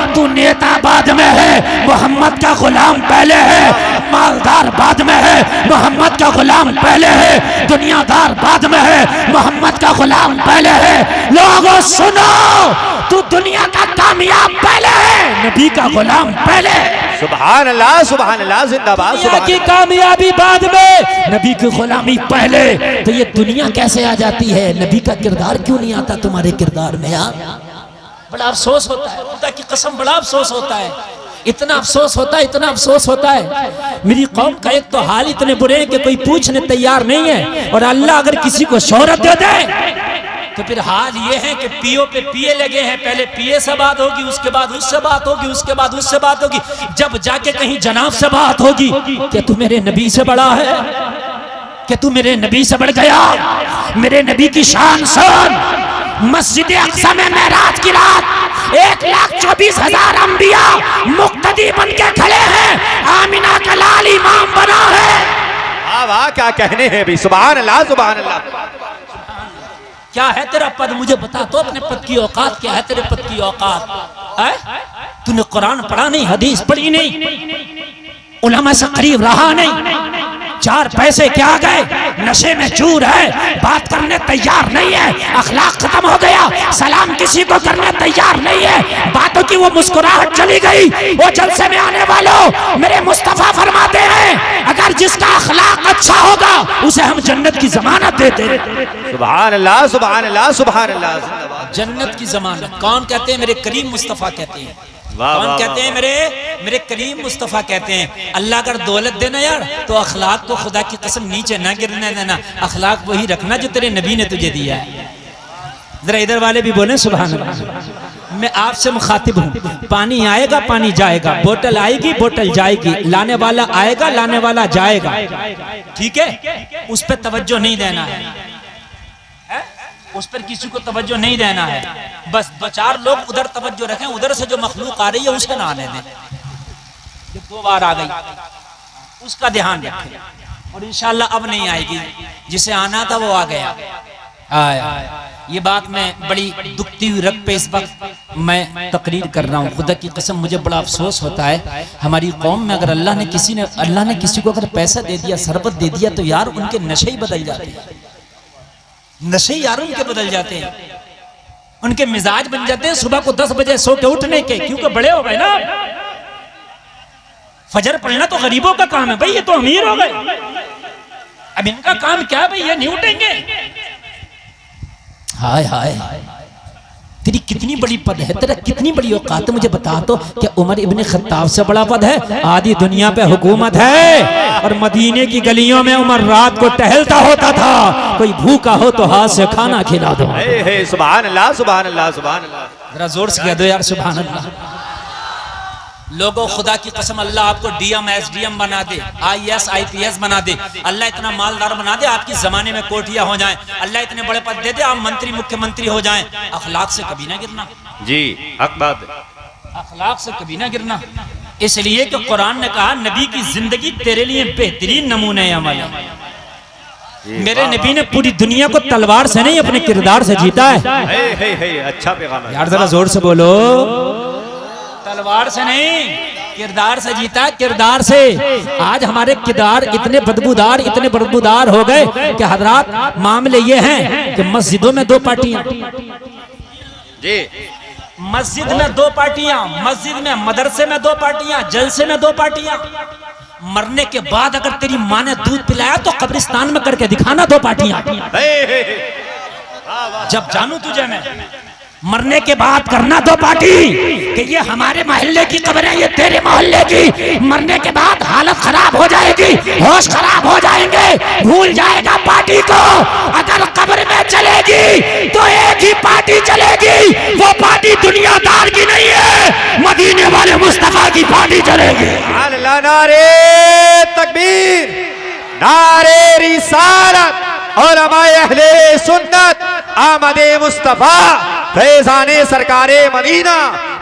तू नेता बाद में है, मोहम्मद का गुलाम पहले है, मालदार बाद में है, मोहम्मद का गुलाम पहले है, दुनियादार बाद में है, मोहम्मद का गुलाम पहले है। लोगों सुनो, तू दुनिया का कामयाब पहले है, नबी का गुलाम पहले है। सुभान अल्लाह, सुभान अल्लाह, जिंदाबाद। दुनिया की कामयाबी बाद में, नबी की गुलामी पहले। तो ये दुनिया कैसे आ जाती है? नबी का किरदार क्यों नहीं आता तुम्हारे किरदार में यार? बड़ा अफसोस होता है, खुदा की कसम बड़ा अफसोस होता है, इतना अफसोस होता है, इतना अफसोस होता है। मेरी कौम का एक तो हाल इतने बुरे हैं कि कोई पूछने तैयार नहीं है, और अल्लाह अगर किसी को शोहरत दे दे तो फिर हाल ये है कि पीओ पे पीए लगे हैं। पहले पीए से बात होगी, उसके बाद उससे बात होगी, उसके बाद उससे बात होगी, जब जाके कहीं जनाब से बात होगी कि तू मेरे नबी से बड़ा है, कि तू मेरे नबी से बढ़ गया। मेरे नबी की शान सुन, मस्जिद अक्सा में मेराज की रात 1,24,000 अंबिया मुक्तदी बन के खड़े हैं, आमिना का लाल इमाम बना है। वाह वाह, क्या कहने हैं भी। सुभान अल्लाह, सुभान अल्लाह। क्या है तेरा पद? मुझे बता तो, अपने पद की औकात क्या है? तेरे पद की औकात है? तूने कुरान पढ़ा नहीं, हदीस पढ़ी नहीं, उलमा से करीब रहा नहीं, 4 पैसे क्या गए, नशे में चूर है, बात करने तैयार नहीं है, अखलाक खत्म हो गया, सलाम किसी को करने तैयार नहीं है, बातों की वो मुस्कुराहट चली गई। वो जलसे में आने वालों, मेरे मुस्तफा फरमाते हैं, अगर जिसका अखलाक अच्छा होगा उसे हम जन्नत की जमानत देते हैं। सुभान अल्लाह, सुभान अल्लाह, सुभान अल्लाह, जिंदाबाद। जन्नत की जमानत कौन कहते हैं? मेरे करीम मुस्तफा कहते हैं। कौन कहते हैं? मेरे करीम मुस्तफा कहते हैं। अल्लाह अगर दौलत देना यार, तो अखलाक को खुदा की कसम नीचे ना गिरने देना, अखलाक वही रखना जो तेरे नबी ने तुझे दिया है। जरा इधर वाले भी बोले सुभान अल्लाह। मैं आपसे मुखातिब हूँ, पानी आएगा पानी जाएगा, बोतल आएगी बोतल जाएगी, लाने वाला आएगा लाने वाला जाएगा, ठीक है? उस पर तवज्जो नहीं देना है, उस पर किसी को तवज्जो नहीं देना है। बस 2-4 लोग उधर तवज्जो रखें, उधर से जो मखलूक आ रही है उसे ना आने दें। 2 बार आ गई, उसका ध्यान रखें, और इंशाअल्लाह अब नहीं आएगी। जिसे आना था वो आ गया, आया। ये बात मैं बड़ी दुखती हुई रख पे इस वक्त मैं तकरीर कर रहा हूँ। खुदा की कसम मुझे बड़ा अफसोस होता है, हमारी कौम में अगर अल्लाह ने किसी को अगर पैसा दे दिया, शरबत दे दिया, तो यार उनके नशे ही बदल जाते हैं, नशे यार उनके बदल जाते हैं, उनके मिजाज बन जाते हैं सुबह को 10 बजे सो के उठने के, क्योंकि बड़े हो गए ना। फजर पढ़ना तो गरीबों का काम है भाई, ये तो अमीर हो गए, अब इनका काम क्या है भाई, ये नहीं उठेंगे। हाय हाय, तेरी कितनी बड़ी पद है, तेरा कितनी बड़ी औकात है, मुझे बता तो, क्या उमर इब्ने खत्ताब से बड़ा पद है? आधी दुनिया पे हुकूमत है, और मदीने की गलियों में उमर रात को टहलता होता था, कोई भूखा हो तो हाथ से खाना खिला दो। सुभान अल्लाह, सुभान अल्लाह, सुभान अल्लाह। जरा जोर से कह दो यार सुभान अल्लाह। लोगों खुदा की कसम, अल्लाह आपको डीएम एसडीएम बना दे, आईएएस आईपीएस बना दे, अल्लाह इतना मालदार बना दे आपकी जमाने में कोठियां हो जाएं, अल्लाह इतने बड़े पद दे दे आप मंत्री मुख्यमंत्री हो जाएं, अखलाक से कभी ना गिरना। जी हक बात है, अखलाक से कभी ना गिरना। इसलिए कि कुरान ने कहा नबी की जिंदगी तेरे लिए बेहतरीन नमूने अमल है। मेरे नबी ने पूरी दुनिया को तलवार से नहीं अपने किरदार से जीता है। अच्छा पैगाम है यार, जरा जोर से बोलो। तलवार से नहीं, किरदार से जीता, किरदार से। आज हमारे किरदार इतने बदबूदार हो गए कि हजरात मामले ये हैं कि मस्जिदों में 2 पार्टियां जी, मस्जिद में 2 पार्टियां, मस्जिद में मदरसे में 2 पार्टियां, जलसे में 2 पार्टियां। मरने के बाद अगर तेरी माँ ने दूध पिलाया तो कब्रिस्तान में करके दिखाना 2 पार्टियां। जब जानू तुझे मैं, मरने के बाद करना 2 पार्टी, कि ये हमारे मोहल्ले की कब्र है, ये तेरे मोहल्ले की। मरने के बाद हालत खराब हो जाएगी, होश खराब हो जाएंगे, भूल जाएगा पार्टी को। अगर कब्र में चलेगी तो एक ही पार्टी चलेगी, वो पार्टी दुनियादार की नहीं है, मदीने वाले मुस्तफा की पार्टी चलेगी। नारे तकबीर, नारे रिसालत, और हमारे अहले सुन्नत, आमदे मुस्तफा, फैज़ाने सरकारे मदीना,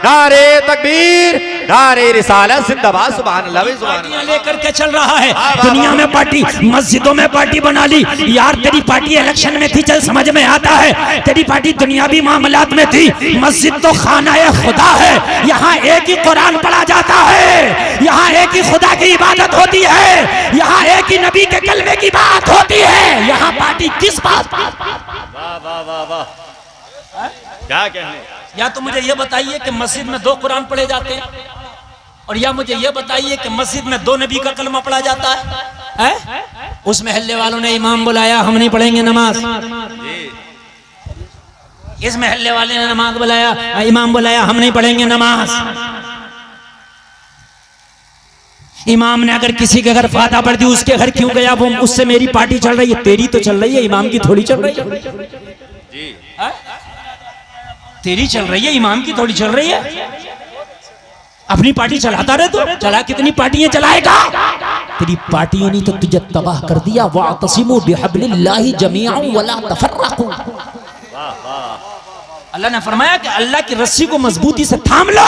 नारे तकबीर, नारे रिसालत, जिंदाबाद। सुभान अल्लाह, सुभान अल्लाह लेकर के चल रहा है दुनिया में पार्टी, मस्जिदों में पार्टी बना ली। यार तेरी पार्टी इलेक्शन में थी, चल समझ में आता है, तेरी पार्टी दुनियावी मामलात में थी। मस्जिद तो खाना खुदा है, यहाँ यहाँ एक ही कुरान पढ़ा जाता है, यहाँ एक ही खुदा की इबादत होती है, यहाँ एक ही नबी के कलमे की बात होती है। यहाँ पार्टी किस बात? वाह वाह वाह वाह, क्या कहने। या तो मुझे ये बताइए कि मस्जिद में 2 कुरान पढ़े जाते हैं, और या मुझे ये बताइए कि मस्जिद में 2 नबी का कलमा पढ़ा जाता है? उस महल्ले वालों ने इमाम बुलाया, हम नहीं पढ़ेंगे नमाज। इस महल्ले वाले ने नमाज बुलाया, इमाम बुलाया, हम नहीं पढ़ेंगे नमाज। इमाम ने अगर किसी के घर फाता पढ़ दी, उसके घर क्यों गया वो? उससे मेरी पार्टी चल रही है। तेरी तो चल रही है, इमाम की थोड़ी चल रही है। तेरी चल रही है, इमाम की थोड़ी चल रही है। अपनी पार्टी चलाता रहे तो चला, कितनी पार्टियां चलाएगा? तेरी पार्टियों ने तो तुझे तबाह कर दिया। वातसिमू बिहब्लिल्लाहि जमीअन वला तफर्रकू। अल्लाह ने फरमाया कि अल्लाह की रस्सी को मजबूती से थाम लो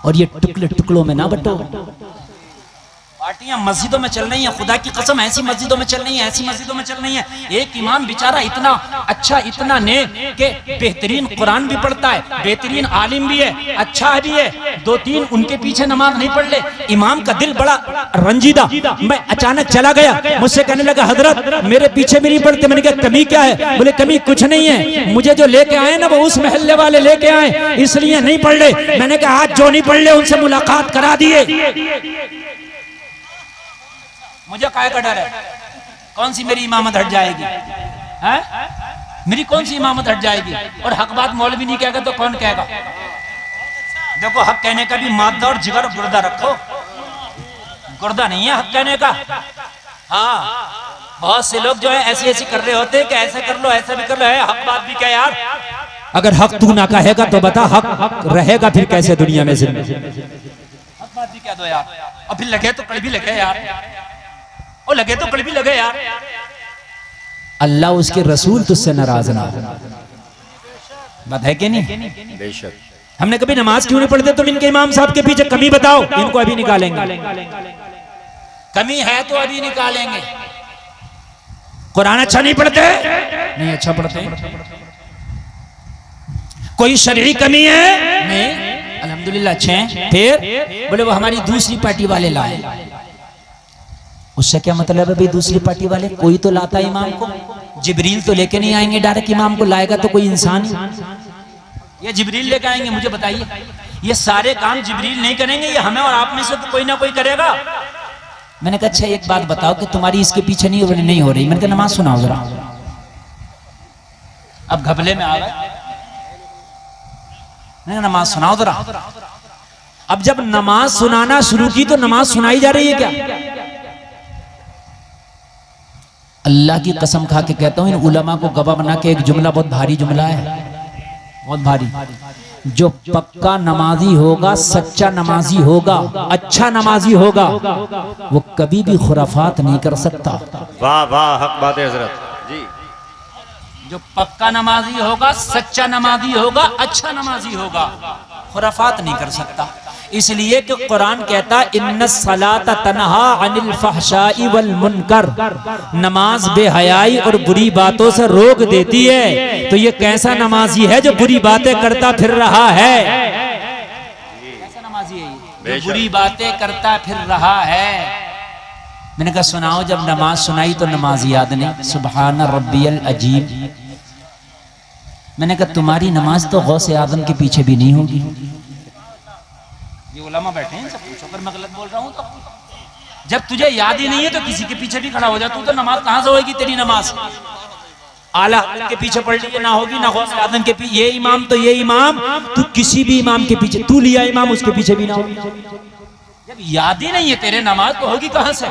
और ये टुकड़े टुकड़ों में ना बंटो। पार्टियां मस्जिदों में चल रही हैं, खुदा की कसम ऐसी मस्जिदों में चल रही हैं, ऐसी मस्जिदों में चल रही हैं। एक इमाम बेचारा इतना अच्छा, इतना नेक के बेहतरीन कुरान भी पढ़ता है, बेहतरीन आलिम भी है, अच्छा भी है, 2-3 उनके पीछे नमाज नहीं पढ़ ले। इमाम का दिल बड़ा रंजीदा। मैं अचानक चला गया, मुझसे कहने लगा हजरत मेरे पीछे भी नहीं पढ़ते। मैंने कहा कमी क्या है? बोले कमी कुछ नहीं है, मुझे जो लेके आए ना वो उस महल्ले वाले लेके आए, इसलिए नहीं पढ़ ले। मैंने कहा आज जो नहीं पढ़ ले उनसे मुलाकात करा दिए। मुझे काहे का डर है? कौन सी मेरी इमामत हट जाएगी? है मेरी कौन सी इमामत हट जाएगी? और हक बात मौलवी नहीं कहेगा तो कौन कहेगा? देखो हक कहने का भी मादा और जिगर गुर्दा रखो। गुर्दा नहीं है हक कहने का। हाँ, बहुत से लोग जो है ऐसे ऐसे कर रहे होते हैं कि ऐसे कर लो, ऐसा भी कर लो। है हक बात भी क्या यार? अगर हक तू ना कहेगा तो बता हक रहेगा फिर कैसे दुनिया में? हक बात भी क्या दो यार। और फिर लगे तो कड़वी लगे यार, और लगे तो कड़वी लगे यार। अल्लाह उसके रसूल तुझसे नाराज ना हो। बात है कि नहीं? बेशक। हमने कभी नमाज क्यों नहीं पढ़ते? तुम इनके इमाम साहब के पीछे कमी बताओ, इनको अभी निकालेंगे। कमी है तो अभी निकालेंगे। कुरान अच्छा नहीं पढ़ते? नहीं अच्छा पढ़ते। कोई शरई कमी है? नहीं, अल्हम्दुलिल्लाह अच्छे हैं। फिर बोले वो हमारी दूसरी पार्टी वाले लाए। उससे क्या मतलब है भाई? दूसरी पार्टी वाले कोई तो लाता है इमाम को। जिब्रील तो लेके नहीं आएंगे डायरेक्ट इमाम को, लाएगा तो कोई इंसान ही। ये जिब्रील लेके आएंगे? मुझे बताइए, ये सारे काम जिब्रील नहीं करेंगे, ये हमें और आप में से तो कोई ना कोई करेगा। मैंने कहा अच्छा एक बात बताओ कि तुम्हारी इसके पीछे नहीं हो रही? नहीं हो रही। मैंने कहा नमाज सुनाओ जरा। अब घपले में आ गए। नहीं नमाज सुनाओ जरा। अब जब नमाज सुनाना शुरू की तो नमाज सुनाई जा रही है क्या? अल्लाह की कसम खा के कहता हूं, इन उलमा को गवाह बना के एक जुमला, बहुत भारी जुमला है, बहुत भारी। जो पक्का नमाजी होगा, सच्चा नमाजी होगा, अच्छा नमाजी होगा, वो कभी भी खुराफात नहीं कर सकता। वाह वाह, हक बात है हजरत जी। जो पक्का नमाजी होगा, सच्चा नमाजी होगा, अच्छा नमाजी होगा, खुराफात नहीं कर सकता। इसलिए कि कुरान कहता इन्नस सलाता तन्हा अनिल फहशाई वल मुनकर, नमाज बेहयाई और बुरी बातों से रोक देती है। तो ये कैसा नमाजी है जो बुरी बातें करता फिर रहा है? कैसा नमाजी है ये जो बुरी बातें करता फिर रहा है? मैंने कहा सुनाओ। जब नमाज सुनाई तो नमाज याद नहीं। सुबहान रब्बियल अजीब। मैंने कहा तुम्हारी नमाज तो गौसे आजम के पीछे भी नहीं होगी। ये उलमा बैठे हैं, सब पूछो अगर मैं गलत बोल रहा हूं तो। जब तुझे याद ही नहीं है तो किसी के पीछे भी खड़ा हो जा। तू तो नमाज कहां से होगी तेरी नमाज? आला के पीछे पढ़ लिए ना होगी, ना गौसे आजम के पीछे। ये इमाम तो ये इमाम, तू किसी भी इमाम के पीछे, तू लिया इमाम उसके पीछे भी ना होगी। जब याद ही नहीं है तेरे, नमाज तो होगी कहां से?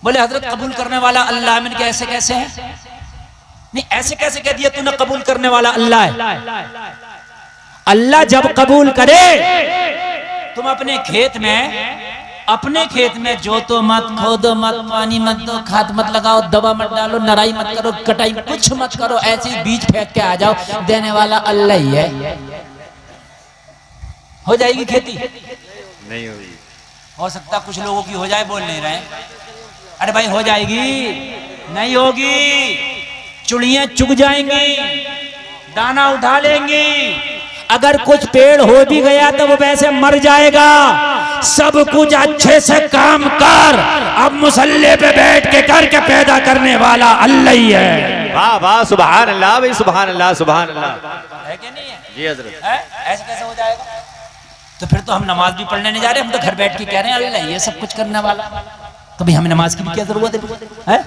बोले हजरत कबूल करने वाला अल्लाह। मैंने कहा ऐसे कैसे है? नहीं ऐसे कैसे कह दिया तूने? कबूल करने वाला अल्लाह है। अल्लाह जब कबूल करे, तुम अपने खेत में जोतो मत, खोदो मत, पानी मत दो, खाद मत लगाओ, दवा मत डालो, नराई मत करो, कटाई कुछ मत करो, ऐसे ही बीज फेंक के आ जाओ, देने वाला अल्लाह ही है। हो जाएगी खेती? नहीं होगी। हो सकता कुछ लोगों की हो जाए, बोल नहीं रहे। अरे भाई हो जाएगी? नहीं होगी। चुड़ियां चुग जाएंगी, दाना उठा लेंगी, अगर कुछ पेड़ हो भी गया तो वो वैसे मर जाएगा। सब कुछ अच्छे से काम कर, अब मुसल्ले पे बैठ के करके पैदा करने वाला अल्लाह ही है। वाह वाह, सुभान अल्लाह भाई, सुभान अल्लाह, सुभान अल्लाह। है कि नहीं है? जी हजरत। ऐसे कैसे हो जाएगा? तो फिर तो हम नमाज भी पढ़ने नहीं जा रहे, हम तो घर बैठ के कह रहे हैं अल्लाह ये सब कुछ करने वाला, तो भाई हमें नमाज की भी क्या जरूरत है?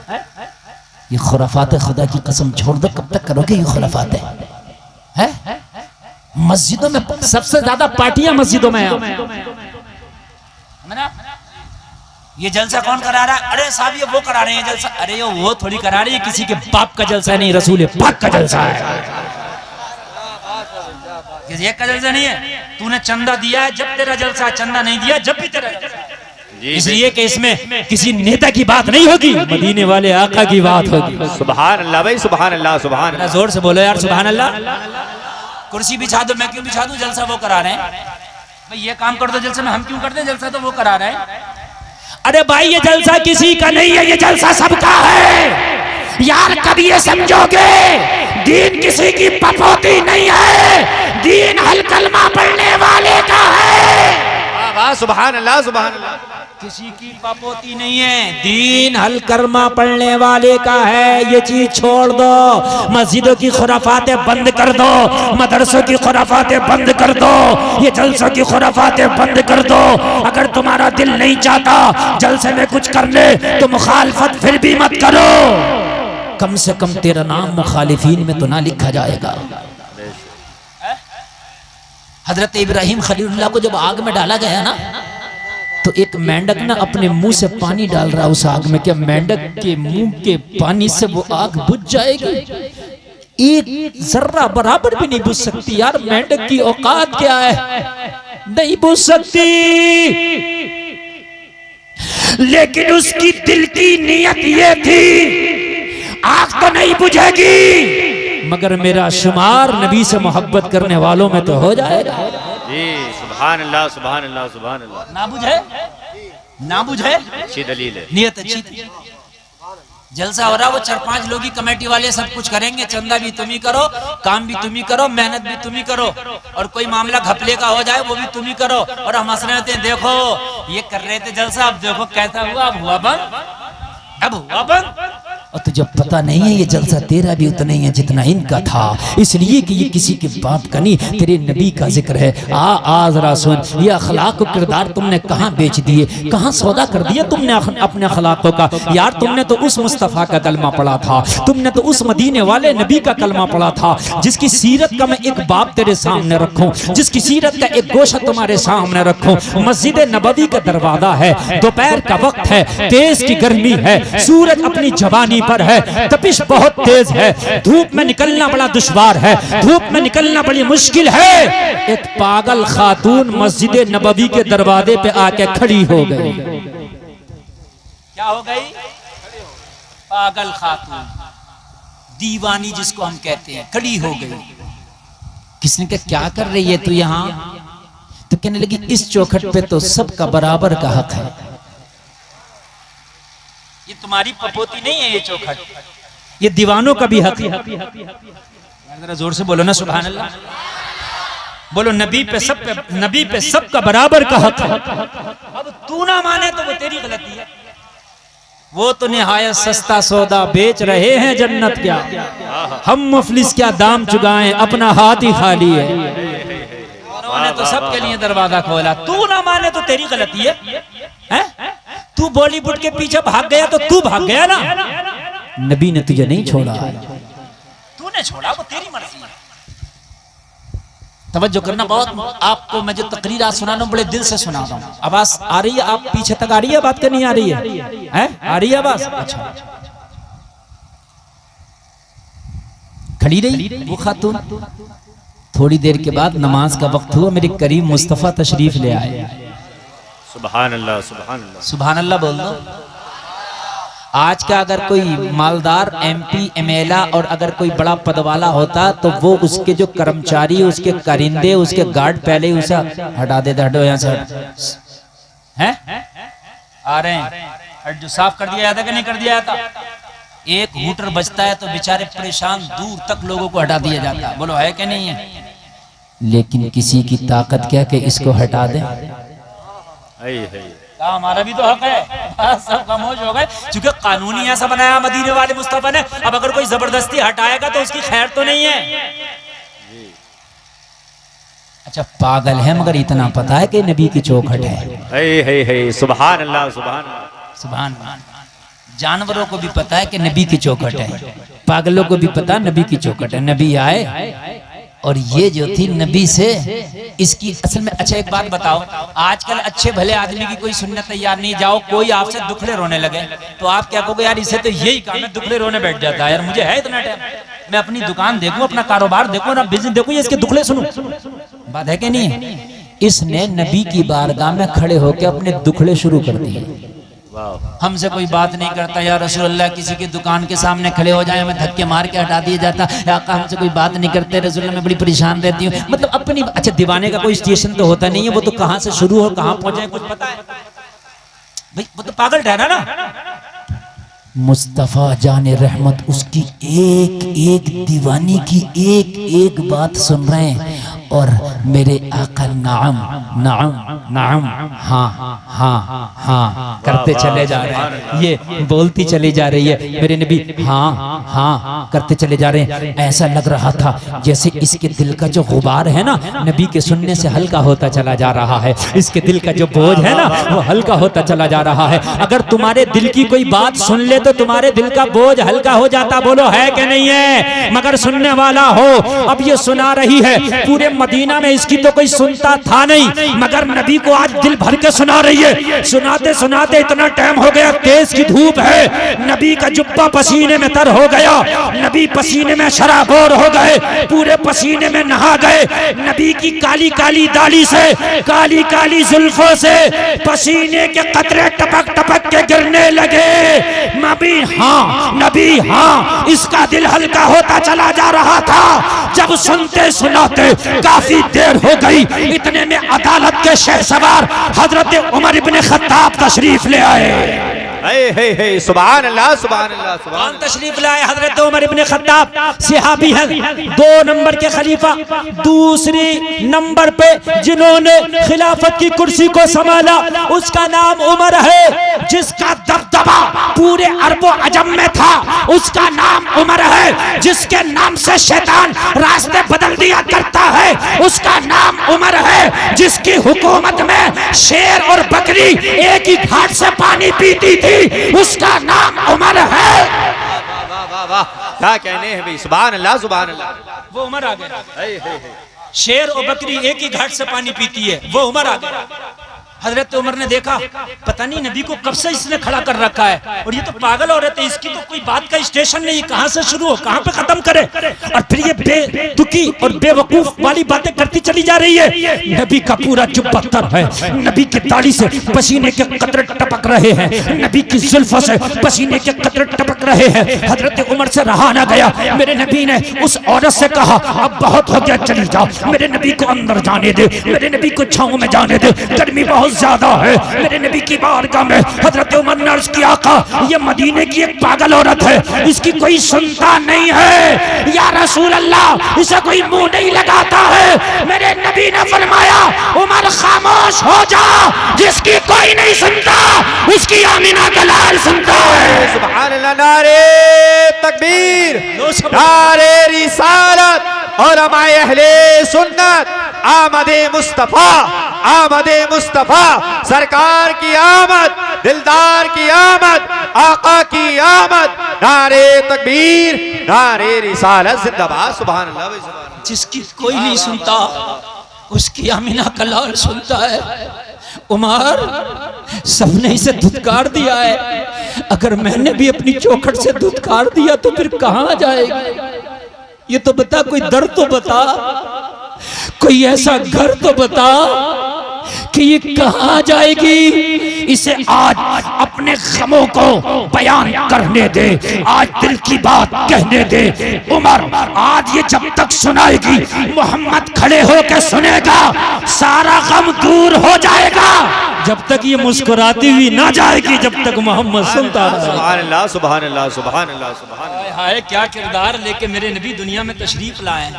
ये खुराफात है, खुदा की कसम छोड़ दो, कब तक करोगे ये खुराफात है? मस्जिदों में सबसे ज्यादा पार्टियां मस्जिदों में ये जलसा कौन करा रहा है? अरे साहब ये वो करा रहे हैं जलसा। अरे ये वो थोड़ी करा रही है, किसी के बाप का जलसा नहीं, रसूल पाक का जलसा है। किसी एक का जलसा नहीं है। तूने चंदा दिया है जब तेरा जलसा, चंदा नहीं दिया जब भी तेरा जलसा। इसलिए कि इसमें किसी नेता की बात नहीं होगी, मदीने वाले आका की बात होगी। सुभान अल्लाह भाई, सुभान अल्लाह, सुभान अल्लाह। जोर से बोलो यार सुभान अल्लाह। कुर्सी बिछा दो, मैं क्यों बिछा दूं? जलसा वो करा रहे हैं। भाई ये काम कर दो जलसा में, हम क्यों करते हैं? जलसा तो वो करा रहे हैं। अरे भाई ये जलसा किसी का नहीं है, ये जलसा सबका है यार। कभी ये समझोगे दीन किसी की पपोती नहीं है, दीन हल कलमा पढ़ने वाले का है। वाह, सुभान अल्लाह, सुभान अल्लाह। किसी की पापोती नहीं है, दीन हल करमा पढ़ने वाले का है। ये चीज छोड़ दो, मस्जिदों की खुराफातें बंद कर दो, मदरसों की खुराफातें बंद कर दो, ये जलसों की खुराफातें बंद कर दो। अगर तुम्हारा दिल नहीं चाहता जलसे में कुछ करने तो मुखालफत फिर भी मत करो, कम से कम तेरा नाम मुखालिफीन में तो ना लिखा जाएगा। हजरत इब्राहिम खलीलुल्लाह को जब आग में डाला गया ना, तो एक मेंढक ना अपने मुंह से पानी डाल रहा उस आग में। क्या मेंढक के मुंह के पानी से वो आग बुझ जाएगी? एक जर्रा बराबर भी नहीं बुझ सकती यार। मेंढक की औकात क्या है? नहीं बुझ सकती। लेकिन उसकी दिल की नीयत ये थी, आग तो नहीं बुझेगी मगर मेरा शुमार नबी से मोहब्बत करने वालों में तो हो जाएगा। जी सुभान अल्लाह, सुभान अल्लाह, सुभान अल्लाह। ना बुझे, ना बुझे, अच्छी दलील है, नियत अच्छी थी। जलसा हो रहा, वो 4-5 लोग ही कमेटी वाले सब कुछ करेंगे, चंदा भी तुम ही करो, काम भी तुम ही करो, मेहनत भी तुम ही करो, और कोई मामला घपले का हो जाए वो भी तुम ही करो। और हम हंस रहे होते हैं, देखो ये कर रहे थे जलसा, अब देखो कैसा हुआ, अब हुआ बंद, अब हुआ बंद। और तुझे पता नहीं है ये जलसा तेरा भी उतना ही है जितना इनका था, इसलिए कि ये किसी के बाप का नहीं, तेरे नबी का जिक्र है। आ जरा सुन, ये अखलाक और किरदार तुमने कहाँ बेच दिए, कहाँ सौदा कर दिया तुमने अपने अखलाकों का। यार तुमने तो उस मुस्तफ़ा का कलमा पढ़ा था, तुमने तो उस मदीने वाले नबी का कलमा पढ़ा था, जिसकी सीरत का मैं एक बाप तेरे सामने रखूं, जिसकी सीरत का एक गोशा तुम्हारे सामने रखूं। मस्जिद नबवी का दरवाजा है, दोपहर का वक्त है, तेज की गर्मी है, सूरज अपनी जवानी पर है, तपिश बहुत तेज है, धूप में निकलना बड़ा दुश्वार है, धूप में निकलना बड़ी मुश्किल है। एक पागल खातून मस्जिद नबवी के दरवाजे पे आके खड़ी हो गई। क्या हो गई? पागल खातून, दीवानी जिसको हम कहते हैं, खड़ी हो गई। किसने कहा क्या कर रही है तू यहाँ? तो कहने लगी इस चौखट पे तो सबका बराबर का हक है, ये तुम्हारी पपोती नहीं है, ये चौखट ये दीवानों का भी हक है। जरा जोर से बोलो ना सुभान अल्लाह, बोलो नबी पे सबका बराबर का हक है। अब तू ना माने तो वो तेरी गलती है। वो तो निहायत सस्ता सौदा बेच रहे हैं जन्नत क्या, हम मुफलिस क्या दाम चुकाएं, अपना हाथ ही खाली है। उन्होंने तो सबके लिए दरवाजा खोला, तू ना माने तो तेरी गलती है। तू बॉलीवुड के पीछे भाग गया तो तू भाग गया ना, नबी ने तुझे नहीं छोड़ा, तूने छोड़ा, वो तेरी मर्जी है। तवज्जो करना बहुत, आपको मैं जो तकरीर आज सुना रहा हूं बड़े दिल से सुना रहा हूं। आवाज आ रही है? आप पीछे तक आ रही है? बात करनी आ रही है? आ रही है आवाज? अच्छा, खड़ी रही वो खातून। थोड़ी देर के बाद नमाज का वक्त हुआ, मेरे करीम मुस्तफा तशरीफ ले आए। सुभान अल्लाह, सुभान अल्लाह, सुभान अल्लाह बोल दो। आज का अगर कोई मालदार MP MLA और अगर कोई बड़ा पद वाला होता तो वो उसके जो कर्मचारी, उसके कारिंदे, उसके गार्ड पहले ही उसे हटा देते, हटो यहाँ से हैं, आ रहे हैं, जो साफ कर दिया जाता कि नहीं कर दिया जाता। एक हूटर बजता है तो बेचारे परेशान दूर तक लोगों को हटा दिया जाता। बोलो है कि नहीं है? लेकिन किसी की ताकत क्या कि इसको हटा दे। हमारा भी तो हक है, बस सब खामोश हो गए, क्योंकि कानून ही ऐसा बनाया मदीने वाले मुस्तफा ने। अब अगर कोई जबरदस्ती हटाएगा तो उसकी खैर तो नहीं है। अच्छा पागल है मगर इतना पता है कि नबी की चौखट है। सुभान अल्लाह सुभान अल्लाह सुभान अल्लाह। जानवरों को भी पता है कि नबी की चौखट है, पागलों को भी पता नबी की चौखट है। नबी आए और ये जो थी नबी से इसकी असल में। अच्छा एक बात बताओ, आजकल अच्छे भले आदमी की कोई सुनने तैयार नहीं, जाओ कोई आपसे दुखड़े रोने लगे तो आप क्या कहोगे, यार इसे तो यही काम है, दुखड़े रोने बैठ जाता है, यार मुझे है इतना टाइम, मैं अपनी दुकान देखूं, अपना कारोबार देखूं, ना बिजनेस देखूं, ये इसके दुखड़े सुनूं। बात है कि नहीं है? इसने नबी की बारगाह में खड़े होकर अपने दुखड़े शुरू कर दिए। हमसे कोई बात नहीं करता, या रसूल अल्लाह किसी की दुकान के सामने खड़े हो जाए हमें धक्के मार के हटा दिया जाता, या आका हमसे कोई बात नहीं करते रसूल अल्लाह, मैं बड़ी परेशान रहती हूँ। मतलब अपनी। अच्छा दीवाने का कोई स्टेशन तो होता नहीं है, वो तो कहाँ से शुरू हो कहाँ पहुंचे कुछ पता है भाई, वो तो पागल ठहरा ना। मुस्तफ़ा जाने रहमत उसकी एक एक दीवानी की एक एक बात सुन रहे हैं और मेरे आका नाम नाम नाम हाँ हाँ हाँ करते चले जा रहे हैं, ये बोलती चली जा रही है, मेरे नबी हाँ हाँ करते चले जा रहे हैं। ऐसा लग रहा था जैसे इसके दिल का जो गुबार है ना नबी के सुनने से हल्का होता चला जा रहा है, इसके दिल का जो बोझ है ना वो हल्का होता चला जा रहा है। अगर तुम्हारे दिल की कोई बात सुन ले तो तुम्हारे दिल का बोझ हल्का हो जाता, बोलो है कि नहीं है? मगर सुनने वाला हो। अब ये सुना रही है, पूरे मदीना में इसकी तो कोई सुनता था नहीं, मगर नबी को आज दिल भर के सुना रही है। सुनाते सुनाते इतना टाइम हो गया, तेज की धूप है, नबी का जुब्बा पसीने में तर हो गया, नबी पसीने में शराबोर हो गए, पूरे पसीने में नहा गए। नबी की काली काली दाढ़ी से, काली काली जुल्फों से पसीने के कतरे टपक टपक के गिरने लगे। नबी हाँ, इसका दिल हल्का होता चला जा रहा था। जब सुनते सुनाते काफी देर हो गई, इतने में अदालत के शहसवार हजरत उमर इब्ने खत्ताब तशरीफ ले आए। सुभान अल्लाह सुभान अल्लाह। कौन तशरीफ लाए? हजरत उमर इब्ने खत्ताब सहाबी हैं, 2 नंबर के खलीफा, दूसरी नंबर पे जिन्होंने खिलाफत की कुर्सी को संभाला उसका नाम उमर है। जिसका दबदबा पूरे अरबो अजम में था उसका नाम उमर है। जिसके नाम से शैतान रास्ते बदल दिया करता है उसका नाम उमर है। जिसकी हुकूमत में शेर और बकरी एक ही घाट से पानी पीती थी उसका नाम उमर है। क्या कहने हैं भाई, सुभान अल्लाह सुभान अल्लाह। वो उमर आ गया। शेर और बकरी एक ही घाट से पानी पीती है, वो उमर आ गया। हजरत उमर ने देखा पता नहीं नबी को कब से इसने खड़ा कर रखा है, और ये तो पागल औरत है, इसकी तो कोई बात का स्टेशन नहीं, कहां से शुरू हो कहां पे खत्म करे। और फिर ये बेतुकी और बेवकूफ वाली बातें करती चली जा रही है। नबी का पूरा जुब्बा तर है, नबी की दाढ़ी से पसीने के कतरे टपक रहे हैं, नबी की जुल्फों से पसीने के कतरे टपक रहे हैं। हजरत उमर से रहा ना गया, मेरे नबी ने उस औरत से कहा अब बहुत हो गया, चली जाओ, मेरे नबी को अंदर जाने दे, मेरे नबी को छांव में जाने दे, गर्मी बहुत ज्यादा है। मेरे नबी की बारगाह में हजरत उमर ने अर्ज किया, आका ये मदीने की एक पागल औरत है, इसकी कोई सुनता नहीं है, या रसूल अल्लाह इसे कोई मुंह नहीं लगाता है। मेरे नबी ने फरमाया उमर खामोश हो जा, जिसकी कोई नहीं सुनता उसकी आमीना का लाल सुनता है। सुभान अल्लाह। नारे तकबीर, नारे रिसालत और हमारे अहले सुन्नत, आमदे मुस्तफा, आमदे मुस्तफा, सरकार की आमद, दिलदार की आमद, आका की आमद, नारे तकबीर, नारे रिसालत जिंदाबाद। सुभान अल्लाह। जिसकी कोई नहीं सुनता उसकी आमीना का लाल सुनता है। उमर सबने इसे धुतकार दिया है, अगर मैंने भी अपनी चौखट से धुतकार दिया तो फिर कहां जाएगा? ये तो बता, कोई दर तो बता, कोई ऐसा घर तो बता कि ये कहां जाएगी। इसे आज अपने गमों को बयान करने दे, आज दिल की बात कहने दे। उमर आज ये जब तक सुनाएगी, मोहम्मद खड़े होकर सुनेगा, सारा गम दूर हो जाएगा। जब तक ये मुस्कुराती हुई ना जाएगी, जब तक मोहम्मद सुनता रहेगा। सुभान अल्लाह सुभान अल्लाह सुभान अल्लाह सुभान अल्लाह। हाय क्या किरदार लेके मेरे नबी दुनिया में तशरीफ लाए।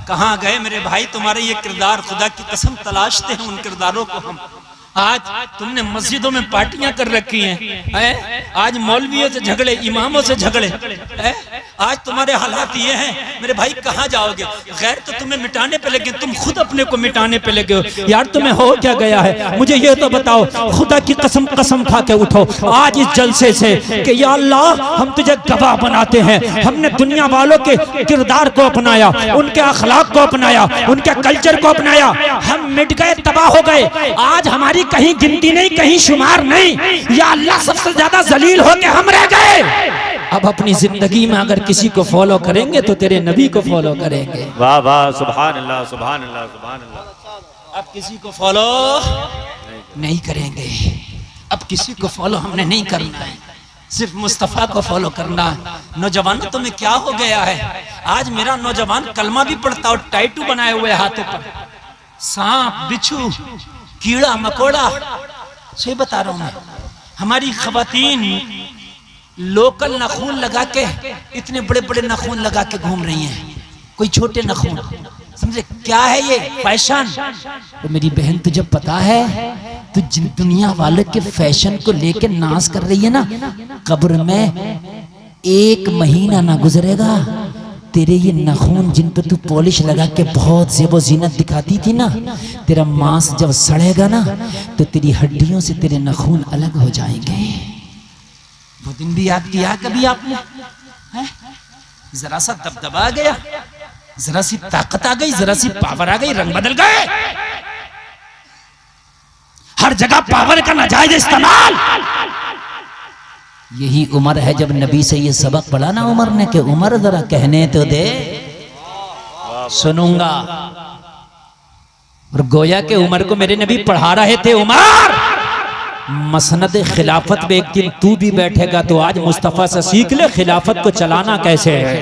कहाँ गए मेरे भाई तुम्हारे ये किरदार? खुदा की कसम तलाशते हैं उन किरदारों को हम। आज तुमने मस्जिदों में पार्टियां कर रखी हैं, आज मौलवियों से झगड़े, इमामों से झगड़े, आज तुम्हारे हालात ये हैं मेरे भाई, कहाँ जाओगे? गैर तो तुम्हें मिटाने पे लगे, तुम खुद अपने को मिटाने पे लगे हो। यार तुम्हें हो क्या गया है? मुझे ये तो बताओ, खुदा की कसम कसम खा के उठो आज इस जलसे से कि या अल्लाह हम तुझे गवाह बनाते हैं, हमने दुनिया वालों के किरदार को अपनाया, उनके अखलाक को अपनाया, उनके कल्चर को अपनाया, हम मिट गए, तबाह हो गए। आज हमारी कहीं गिनती नहीं, कहीं शुमार नहीं, या अल्लाह सबसे ज्यादा जलील होके हम रह गए। अब अपनी जिंदगी में अगर किसी को फॉलो करेंगे तो तेरे नबी को फॉलो करेंगे। वाह वाह, सुभान अल्लाह, सुभान अल्लाह, सुभान अल्लाह। अब किसी को फॉलो नहीं करेंगे, अब किसी को फॉलो हमने नहीं करना है, सिर्फ मुस्तफा को फॉलो करना। नौजवान तुम्हें क्या हो गया है? आज मेरा नौजवान कलमा भी पढ़ता और टैटू बनाए हुए हाथों पर, सांप, बिच्छू, कीड़ा मकोड़ा। सही बता रहा हूं मैं, हमारी खवातीन लोकल नाखून लगा के, इतने बड़े बड़े नाखून लगा के घूम रही हैं, कोई छोटे नाखून। समझे क्या है ये फैशन? तो मेरी बहन तुझे पता है, तू जिन दुनिया वाले के फैशन को लेके नाज कर रही है ना, कब्र में 1 महीना ना गुजरेगा, तेरे ये नाखून जिन पे तू पॉलिश लगा के बहुत ज़ेबो ज़ीनत दिखाती थी ना, तेरा मांस जब सड़ेगा ना तो तेरी हड्डियों से तेरे नाखून अलग हो जाएंगे। वो दिन भी याद किया कभी आपने? जरा सा दबदबा आ गया, जरा सी ताकत आ गई, जरा सी पावर आ गई, रंग बदल गए। हर जगह पावर का नाजायज इस्तेमाल। यही उम्र है जब नबी से ये सबक पढ़ा ना उमर ने कि उमर जरा कहने तो दे, सुनूंगा। और गोया के उमर को मेरे नबी पढ़ा रहे थे, उमर मसनद खिलाफत पे एक दिन तू भी बैठेगा तो आज मुस्तफा से सीख ले खिलाफत को चलाना कैसे है।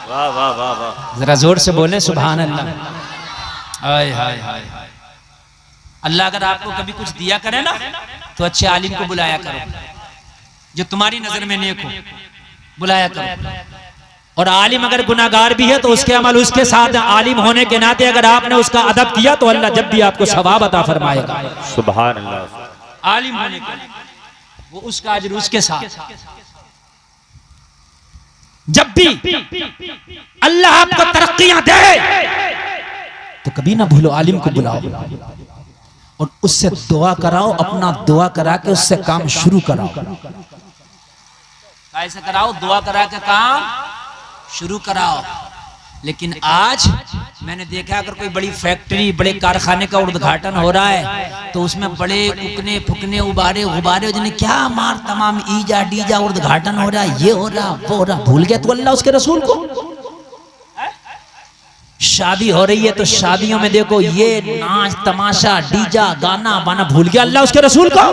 वाह वाह वाह वाह, जरा जोर से बोले सुभान अल्लाह। हाय हाय हाय। अल्लाह अगर आपको कभी कुछ दिया करे ना तो अच्छे आलिम को बुलाया करो, जो तुम्हारी नजर में नेक हो, बुलाया करो। और आलिम अगर गुनाहगार भी है तो उसके अमल उसके साथ, आलिम होने के नाते अगर आपने उसका अदब किया तो अल्लाह जब भी आपको सवाब अता फरमाएगा। सुभान अल्लाह। आलिम होने के वो उसका अजर उसके साथ। जब भी अल्लाह आपको तरक्कियां दे तो कभी ना भूलो आलिम को बुलाओ और उससे दुआ कराओ, अपना दुआ करा के उससे काम शुरू कराओ। कैसे कराओ? दुआ करा के काम शुरू कराओ। लेकिन आज मैंने देखा अगर कोई बड़ी फैक्ट्री, बड़े कारखाने का उद्घाटन हो रहा है तो उसमें बड़े उकने फुकने उबारे गुबारे जिन्हें क्या मार तमाम ईजा डीजा उद्घाटन हो रहा है, ये हो रहा वो हो रहा। भूल गया तू अल्लाह उसके रसूल को? शादी हो रही है तो शादियों में देखो ये नाच तमाशा डीजा गाना बाना, भूल गया अल्लाह उसके रसूल को?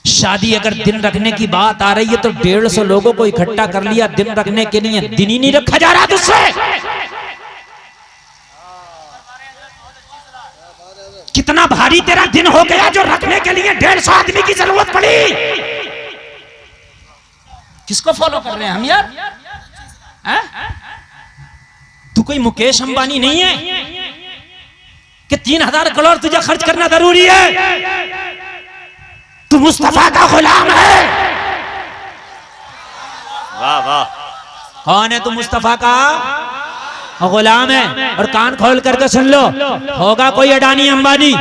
शादी अगर दिन रखने की बात आ रही है तो 150 लोगों को इकट्ठा कर लिया दिन रखने के लिए, दिन ही नहीं रखा जा रहा तुझसे। कितना भारी तेरा दिन हो गया जो रखने के लिए 150 आदमी की जरूरत पड़ी। किसको फॉलो कर रहे हैं हम यार? तू कोई मुकेश अंबानी नहीं है कि 3000 करोड़ तुझे खर्च करना जरूरी है। तू मुस्तफा का गुलाम है। वाह वाह। कौन है तू? मुस्तफा का गुलाम है। और कान खोल करके सुन लो, होगा कोई अडानी अंबानी,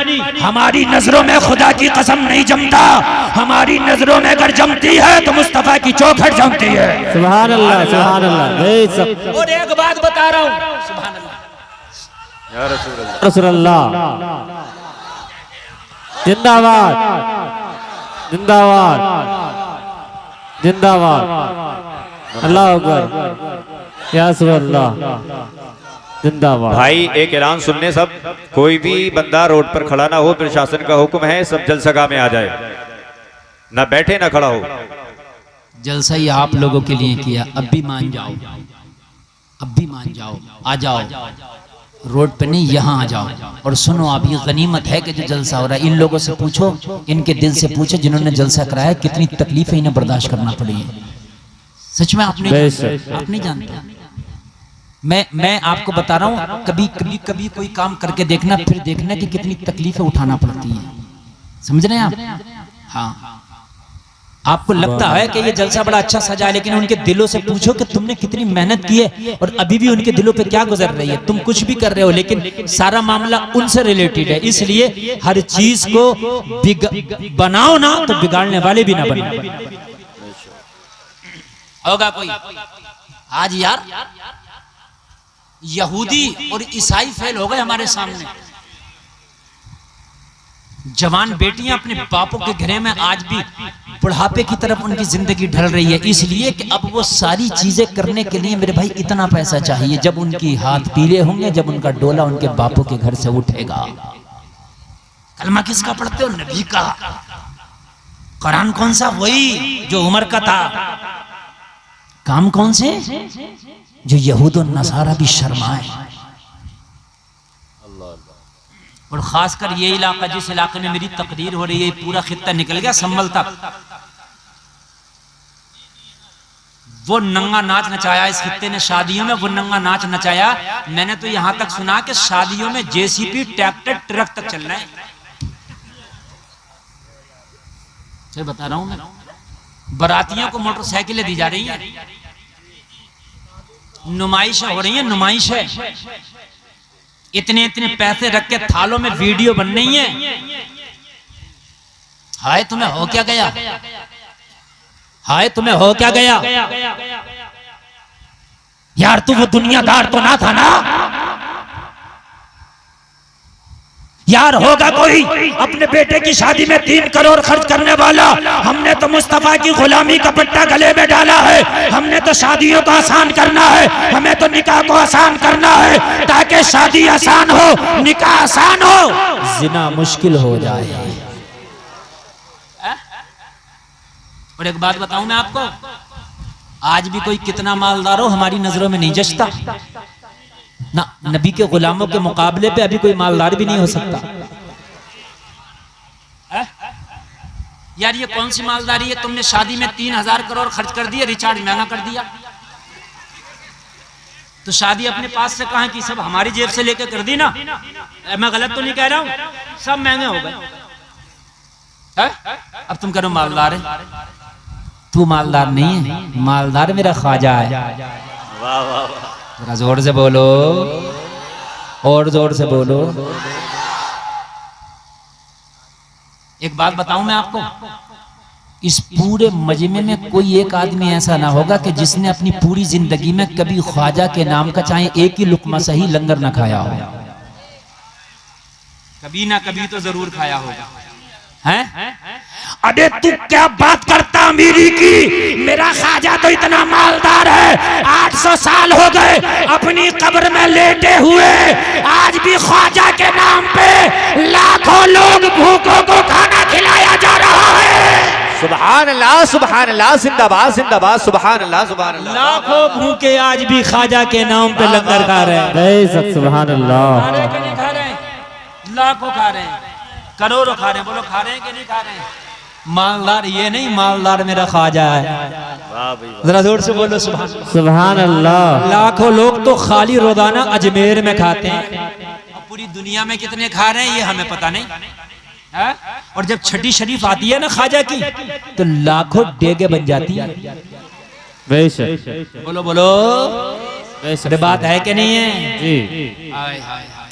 हमारी नजरों में खुदा की कसम नहीं जमता। हमारी नजरों में अगर जमती है तो मुस्तफा की चौखट जमती है। सुभान अल्लाह, सुभान अल्लाह। और एक बात बता रहा हूँ, सुभान अल्लाह, या रसूल अल्लाह, रसूल अल्लाह जिंदाबाद, जिंदाबाद, जिंदाबाद। अल्लाह अकबर, या रसूल अल्लाह जिंदाबाद। भाई एक ऐलान सुनने सब, कोई भी बंदा रोड पर खड़ा ना हो, प्रशासन का हुक्म है सब जलसगा में आ जाए, ना बैठे ना खड़ा हो। जलसा ही आप लोगों के लिए किया, अब भी मान जाओ, अब भी मान जाओ, आ जाओ रोड पे नहीं, यहाँ आ जाओ। और सुनो, आप ये गनीमत है कि जो जलसा हो रहा है, इन लोगों से पूछो, इनके दिल से पूछो जिन्होंने जलसा कराया कितनी तकलीफें इन्हें बर्दाश्त करना पड़ी है। सच में आप नहीं जानते, मैं आपको बता रहा हूं, कभी कभी कभी कोई काम करके देखना, फिर देखना कि कितनी तकलीफें उठाना पड़ती हैं। समझ रहे हैं आप? हाँ, आपको लगता है कि ये जलसा बड़ा अच्छा सजा है, लेकिन उनके दिलों से पूछो कि तुमने कितनी मेहनत की है और अभी भी उनके दिलों पे क्या गुजर रही है। तुम कुछ भी कर रहे हो, लेकिन सारा मामला उनसे रिलेटेड है। इसलिए हर चीज को बनाओ ना तो बिगाड़ने वाले भी ना बनाओ। होगा कोई आज यार यहूदी और ईसाई फेल हो गए हमारे सामने। जवान बेटियां अपने बापों के घरे में आज भी बुढ़ापे की तरफ उनकी जिंदगी ढल रही है, इसलिए कि अब वो सारी चीजें करने के लिए मेरे भाई इतना पैसा चाहिए। जब उनकी हाथ पीले होंगे, जब उनका डोला उनके बापों के घर से उठेगा। कलमा किसका पढ़ते हो? नबी का। कुरान कौन सा? वही जो उमर का था। काम कौन से? जो यहूद और नसारा भी शर्माए। और खासकर ये इलाका, जिस इलाके में मेरी तकरीर हो रही है, पूरा खित्ता निकल गया संभल तक। वो नंगा नाच नचाया इस खित्ते ने शादियों में, वो नंगा नाच नचाया। मैंने तो यहां तक सुना कि शादियों में जेसीबी, ट्रैक्टर, ट्रक तक चल रहे हैं। सही बता रहा हूं मैं। बारातियों को मोटरसाइकिलें दी जा रही हैं, नुमाइश हो रही है, नुमाइश है। इतने इतने पैसे रख के थालों में वीडियो बन रही है। हाय तुम्हें हो क्या गया? हाय तुम्हें हो क्या गया? यार तू वो दुनियादार तो ना था ना यार? होगा कोई अपने बेटे की शादी में 3 करोड़ खर्च करने वाला? हमने तो मुस्तफा की गुलामी का पट्टा गले में डाला है। हमने तो शादियों को आसान करना है, हमें तो निकाह को आसान करना है, ताकि शादी आसान हो, निकाह आसान हो, जिना मुश्किल हो जाए। और एक बात बताऊं मैं आपको, आज भी कोई कितना मालदार हो हमारी नजरों में नहीं जचता ना। नबी के गुलामों के मुकाबले पे अभी कोई मालदार भी नहीं हो सकता। यार ये कौन सी मालदारी है? तुमने शादी में 3000 करोड़ खर्च कर दिए, रिचार्ज महंगा कर दिया। तो शादी अपने पास से कहां की, सब हमारी जेब से लेकर कर दी ना। मैं गलत तो नहीं कह रहा हूं? सब महंगे हो गए। अब तुम करो मालदार है। तू मालदार नहीं है, मालदार मेरा ख्वाजा है। वाह वाह वाह, जरा जोर से बोलो, और जोर से बोलो। एक बात बताऊं मैं आपको, इस पूरे मजमे में कोई एक आदमी ऐसा ना होगा कि जिसने अपनी पूरी जिंदगी में कभी ख्वाजा के नाम का चाहे एक ही लुकमा सही लंगर ना खाया हो। कभी ना कभी तो जरूर खाया होगा। हैं? अरे तू क्या बात करता अमीरी की? मेरा ख्वाजा तो इतना मालदार है, 800 साल हो गए अपनी कब्र में लेटे हुए, आज भी ख्वाजा के नाम पे लाखों लोग भूखों को खाना खिलाया जा रहा है। सुभान अल्लाह, सुभान अल्लाह, जिंदाबाद जिंदाबाद, सुभान अल्लाह, सुभान अल्लाह। लाखों भूखे आज भी ख्वाजा के नाम पे लंगर खा रहे हैं। सुभान अल्लाह। खा रहे हैं कि नहीं खा रहे हैं? लाखों खा रहे हैं, करोड़ों खा रहे हैं। बोलो खा रहे हैं कि नहीं खा रहे हैं? मालदार ये नहीं, मालदार मेरा ख्वाजा है। जरा जोर से बोलो सुभान अल्लाह। लाखों लोग तो खाली रोजाना अजमेर में खाते हैं, और पूरी दुनिया में कितने खा रहे हैं ये हमें पता नहीं है? और जब छठी शरीफ आती है ना ख्वाजा की, तो लाखों डेगे बन जाती है। बेशक। बोलो बोलो, अरे बात है कि नहीं है? जी। हाय हाय हाय,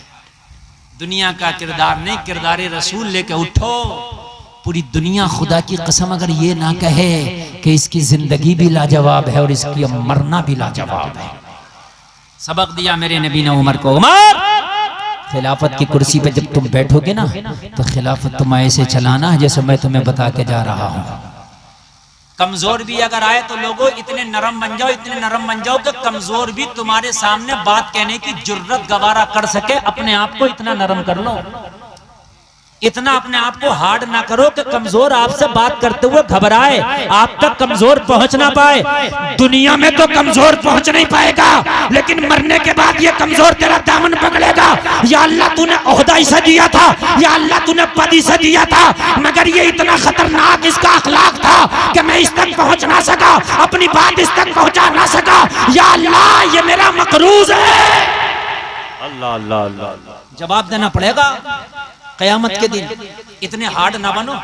दुनिया का किरदार नहीं, किरदार रसूल लेके उठो। पूरी दुनिया खुदा की कसम अगर ये ना कहे कि इसकी जिंदगी भी लाजवाब है और इसकी मरना भी लाजवाब है। सबक दिया मेरे नबी ने उमर को, उमर खिलाफत की कुर्सी पे जब तुम बैठोगे ना, तो खिलाफत तुम ऐसे चलाना है जैसे मैं तुम्हें बता के जा रहा हूं। कमजोर भी अगर आए तो लोगों इतने नरम बन जाओ, इतने नरम बन जाओ कि कमजोर भी तुम्हारे सामने बात कहने की जुर्रत गवारा कर सके। अपने आप को इतना नरम कर लो। इतना अपने आप को हार्ड ना करो कि कमजोर आपसे बात करते हुए घबराए, आप तक कमजोर पहुंच ना पाए। दुनिया में तो कमजोर पहुंच नहीं पाएगा, लेकिन मरने के बाद ये कमजोर तेरा दामन पकड़ेगा। या अल्लाह तूने ओहदा इसे दिया था, या अल्लाह तूने पद इसे दिया था, मगर ये इतना खतरनाक इसका अखलाक था कि मैं इस तक पहुंच ना सका, अपनी बात इस तक पहुंचा ना सका। या अल्लाह ये मेरा मकरूज है। अल्लाह अल्लाह अल्लाह। जवाब देना पड़ेगा कयामत के दिन। इतने हार्ड ना बनो।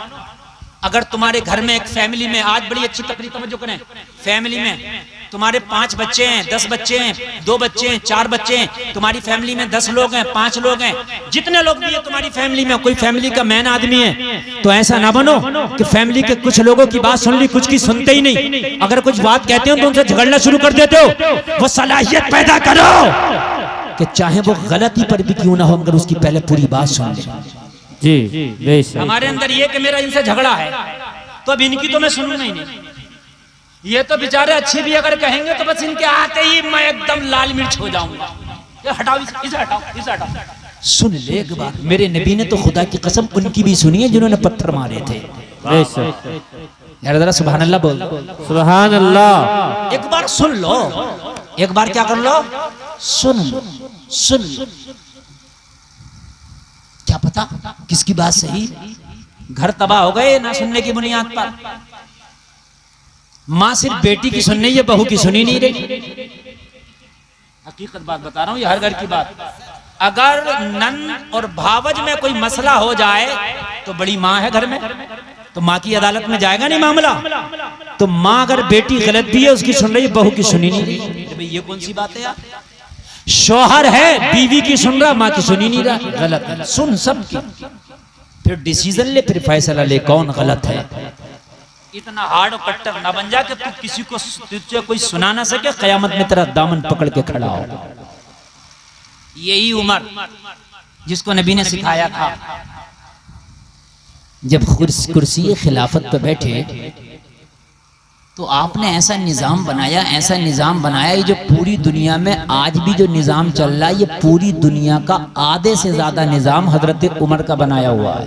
अगर तुम्हारे घर में एक फैमिली में, आज बड़ी अच्छी तकरीर तवज्जो करें, फैमिली में तुम्हारे 5 बच्चे हैं, 10 बच्चे हैं, 2 बच्चे हैं, 4 बच्चे हैं, तुम्हारी फैमिली में 10 लोग हैं, 5 लोग हैं, जितने लोग भी है तुम्हारी फैमिली में, कोई फैमिली का मैन आदमी है, तो ऐसा ना बनो कि फैमिली के कुछ लोगों की बात सुन ली, कुछ की सुनते ही नहीं। अगर कुछ बात कहते हो तो उनसे झगड़ना शुरू कर देते हो। वो सलाहियत पैदा करो कि चाहे वो गलती पर भी क्यों ना हो, मगर उसकी पहले पूरी बात सुन ले। जी बेशक। हमारे अंदर ये कि मेरा इनसे झगड़ा है तो अब इनकी तो मैं सुनूंगा ही नहीं। ये तो बेचारे अच्छे भी अगर कहेंगे तो बस इनके आते ही मैं एकदम लाल मिर्च हो जाऊंगा। ये हटाओ, इसे हटाओ, इसे हटाओ। सुन ले एक बात, मेरे नबी ने तो खुदा की कसम उनकी भी सुनी है जिन्होंने पत्थर मारे थे। यार जरा सुभान अल्लाह बोल। सुभान अल्लाह। एक बार सुन लो, एक बार क्या कर लो, सुन लो, सुन लो। क्या पता किसकी बात सही, घर तबाह हो गए ना सुनने की बुनियाद पर। माँ सिर्फ बेटी की सुन रही है, बहू की सुनी नहीं रही। हकीकत बात बता रहा हूं, ये हर घर की बात। अगर नन और भावज में कोई मसला हो जाए तो बड़ी माँ है घर में, तो माँ की अदालत में जाएगा नहीं मामला। तो माँ अगर बेटी गलत भी है उसकी सुन रही है, बहू की सुनी नहीं रही, तो भाई ये कौन सी बात है यार। शौहर है बीवी की सुन रहा, माँ की सुनी नहीं रहा, गलत है। सुन सबकी, फिर डिसीजन ले, फिर फैसला ले कौन गलत है। इतना हार्ड और कट्टर ना बन जा कि तू किसी को तुझे कोई सुना ना सके, कयामत में तेरा दामन पकड़ के खड़ा हो। यही उम्र जिसको नबी ने सिखाया था। जब कुर्सी खिलाफत पे बैठे तो आपने ऐसा निज़ाम बनाया, ऐसा निज़ाम बनाया, ये जो पूरी दुनिया में आज भी जो निज़ाम चल रहा है, ये पूरी दुनिया का आधे से ज्यादा निज़ाम हजरत उमर का बनाया हुआ है।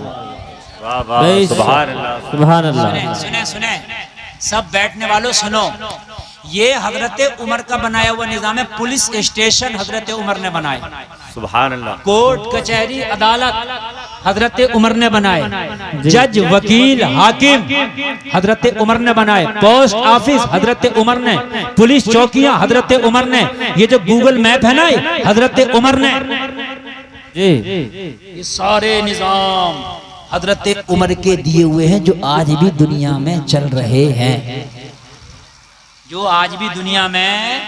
वाह वाह, सुभान अल्लाह, सुभान अल्लाह। सुने सुने सब बैठने वालों सुनो, ये हजरत उमर का बनाया हुआ निज़ाम है। पुलिस स्टेशन हजरत उमर ने बनाए, सुभान अल्लाह। कोर्ट कचहरी अदालत हजरत उमर ने बनाए, जज वकील हाकिम हजरत उमर ने बनाए, पोस्ट ऑफिस हजरत उमर ने, पुलिस चौकियां हजरत उमर ने, ये जो गूगल मैप है ना हजरत उमर ने। ये सारे निजाम हजरत उमर के दिए हुए हैं, जो आज भी दुनिया में चल रहे हैं, जो आज भी दुनिया में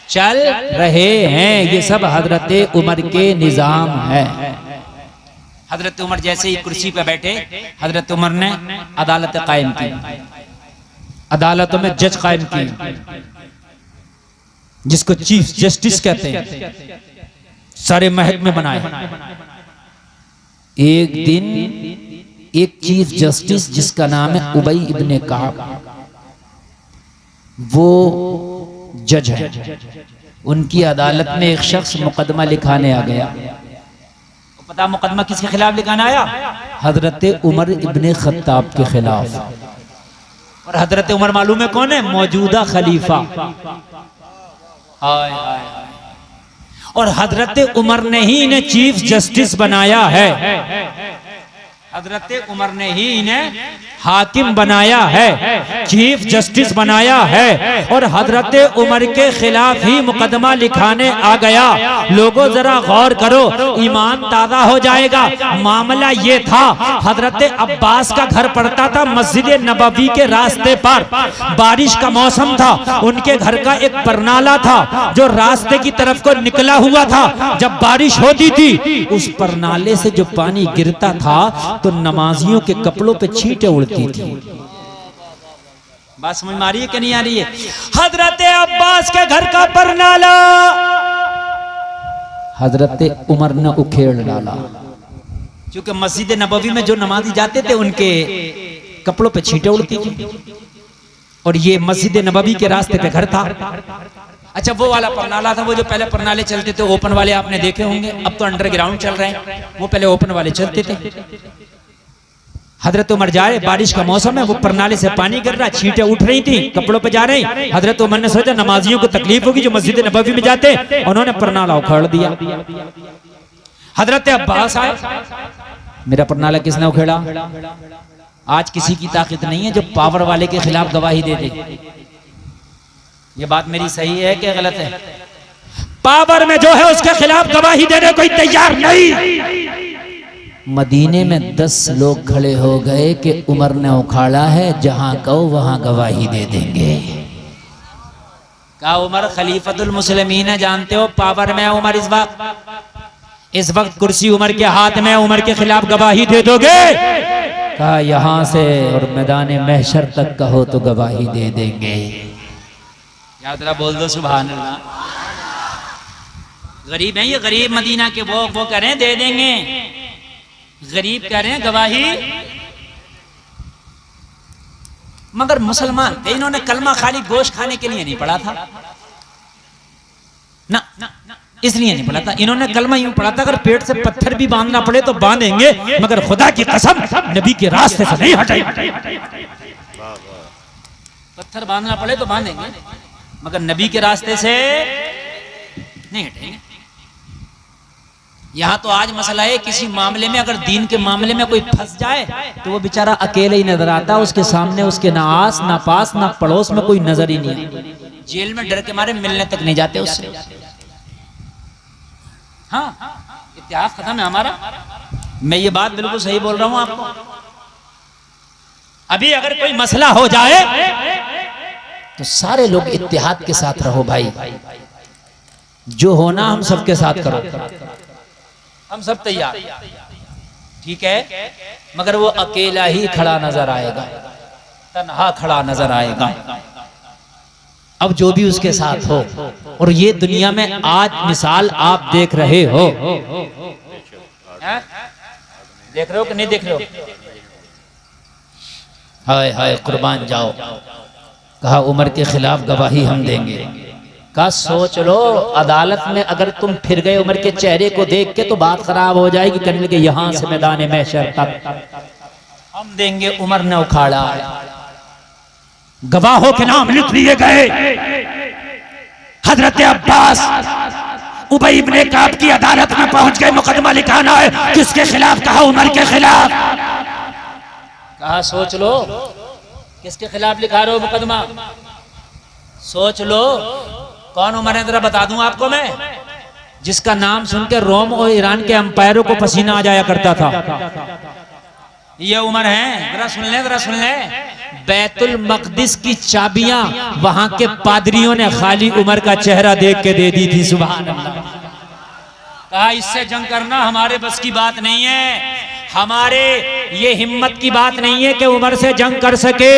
चल रहे हैं। ये सब हजरत उमर के निजाम है। हजरत उमर जैसे ही कुर्सी पे बैठे, हजरत उमर ने अदालत कायम की, अदालतों में जज कायम की, जिसको चीफ जस्टिस कहते हैं, सारे महकमे बनाए। एक दिन एक चीफ जस्टिस जिसका नाम है उबई इब्ने काब, वो जज है, उनकी अदालत में एक शख्स मुकदमा लिखाने आ गया। पता मुकदमा किसके खिलाफ लिखाना आया? हजरत उमर इब्ने खत्ताब के खिलाफ। और हजरत उमर मालूम है कौन है? मौजूदा खलीफा। हाय हाय। और हजरत उमर ने ही इन्हें चीफ जस्टिस बनाया है, हजरत उमर ने ही इन्हें हाकिम बनाया है, चीफ जस्टिस बनाया है, और हजरत उमर के खिलाफ ही मुकदमा लिखाने आ गया। लोगों जरा गौर करो, ईमान ताजा हो जाएगा। मामला ये था, हजरत अब्बास का घर पड़ता था मस्जिद नबवी के रास्ते पर, बारिश का मौसम था, उनके घर का एक परनाला था जो रास्ते की तरफ को निकला हुआ था। जब बारिश होती थी उस परनाले से जो पानी गिरता था तो नमाजियों के कपड़ों पे छींटे उड़ती थी। बात समझ में आ रही है कि नहीं आ रही है? हजरत अब्बास के घर का परनाला हजरत उमर ने उखेड़ डाला, क्योंकि मस्जिद नबवी में जो नमाजी जाते थे उनके कपड़ों पे छींटे उड़ती थी, और ये मस्जिद नबवी के रास्ते पे घर था। अच्छा, वो वाला परनाला था, वो जो पहले परनाले चलते थे ओपन वाले, आपने देखे होंगे। अब तो अंडरग्राउंड चल रहे हैं, वो पहले ओपन वाले चलते थे। हजरत उमर जा रहे, बारिश का मौसम है, वो प्रणाली से पानी गिर रहा, छींटें उठ रही थी, कपड़ों पे जा रही। हजरत उमर ने सोचा नमाजियों को तकलीफ होगी जो मस्जिद नबवी में जाते, उन्होंने प्रणाला उखाड़ दिया। हजरत अब्बास आए, मेरा प्रणाला किसने उखेड़ा? आज किसी की ताकत नहीं है जो पावर वाले के खिलाफ गवाही दे दे। ये बात मेरी सही है कि गलत है? पावर में जो है उसके खिलाफ गवाही देने कोई तैयार नहीं। मदीने में 10 लोग खड़े हो गए कि उमर ने उखाड़ा है, जहां कहो वहां गवाही दे देंगे। कहा उमर खलीफतुल मुस्लिमीन है, जानते हो पावर में है उमर इस वक्त कुर्सी उमर के हाथ में, उमर के खिलाफ गवाही दे दोगे? कहा यहां से और मैदान महशर तक कहो तो गवाही दे देंगे। याद रहा, बोल दो सुभान अल्लाह। गरीब हैं ये, गरीब मदीना के, वो करें दे देंगे, गरीब कह रहे हैं गवाही। मगर मुसलमान थे, इन्होंने कलमा खाली गोश्त खाने के लिए नहीं पढ़ा था ना, इसलिए नहीं पढ़ा था। इन्होंने कलमा यूं पढ़ा था, अगर पेट से पत्थर भी बांधना पड़े तो बांधेंगे, मगर खुदा की कसम नबी के रास्ते से नहीं हटेंगे। पत्थर बांधना पड़े तो बांधेंगे, मगर नबी के रास्ते से नहीं हटेंगे। यहाँ तो आज मसला है, किसी मामले में अगर दीन के मामले में कोई फंस जाए तो वो बेचारा अकेले ही नजर आता, उसके सामने उसके ना आस ना पास ना पड़ोस में कोई नजर ही नहीं। जेल में डर के मारे मिलने तक नहीं जाते उससे। हाँ, इतिहास खत्म है हमारा। मैं ये बात बिल्कुल सही बोल रहा हूं आपको। अभी अगर कोई मसला हो जाए तो सारे लोग इत्तेहाद के साथ रहो भाई, जो होना हम सबके साथ करो, हम सब तैयार, ठीक है? मगर वो अकेला ही खड़ा नजर आएगा, तन्हा खड़ा नजर आएगा। अब जो भी उसके साथ हो, और ये दुनिया में आज मिसाल आप देख रहे हो, देख रहे हो कि नहीं देख रहे हो? हाय हाय कुर्बान जाओ। कहा उमर के खिलाफ गवाही हम देंगे। का सोच लो, अदालत में अगर तुम फिर गए उमर के चेहरे को देख के तो बात खराब हो जाएगी। करने लगे यहां से मैदान महशर तक हम देंगे, उमर ने उखाड़ा। गवाहों के नाम लिख लिए गए। हजरत अब्बास उबई इब्ने काब की अदालत में पहुंच गए, मुकदमा लिखाना है। किसके खिलाफ? कहा उमर के खिलाफ। कहा सोच लो, किसके खिलाफ लिखा रहे हो मुकदमा? सोच लो कौन उमर है, जरा बता दूं आपको मैं, जिसका नाम सुनकर रोम और ईरान के अंपायरों को पसीना आ जाया करता था। ये उमर है। जरा सुन ले, जरा सुन ले। बैतुल मकदिस की चाबियां वहां के पादरियों ने खाली उमर का चेहरा देख के दे दी थी। सुभान अल्लाह। कहा इससे जंग करना हमारे बस की बात नहीं है, हमारे ये हिम्मत की बात नहीं है कि उमर से जंग कर सके।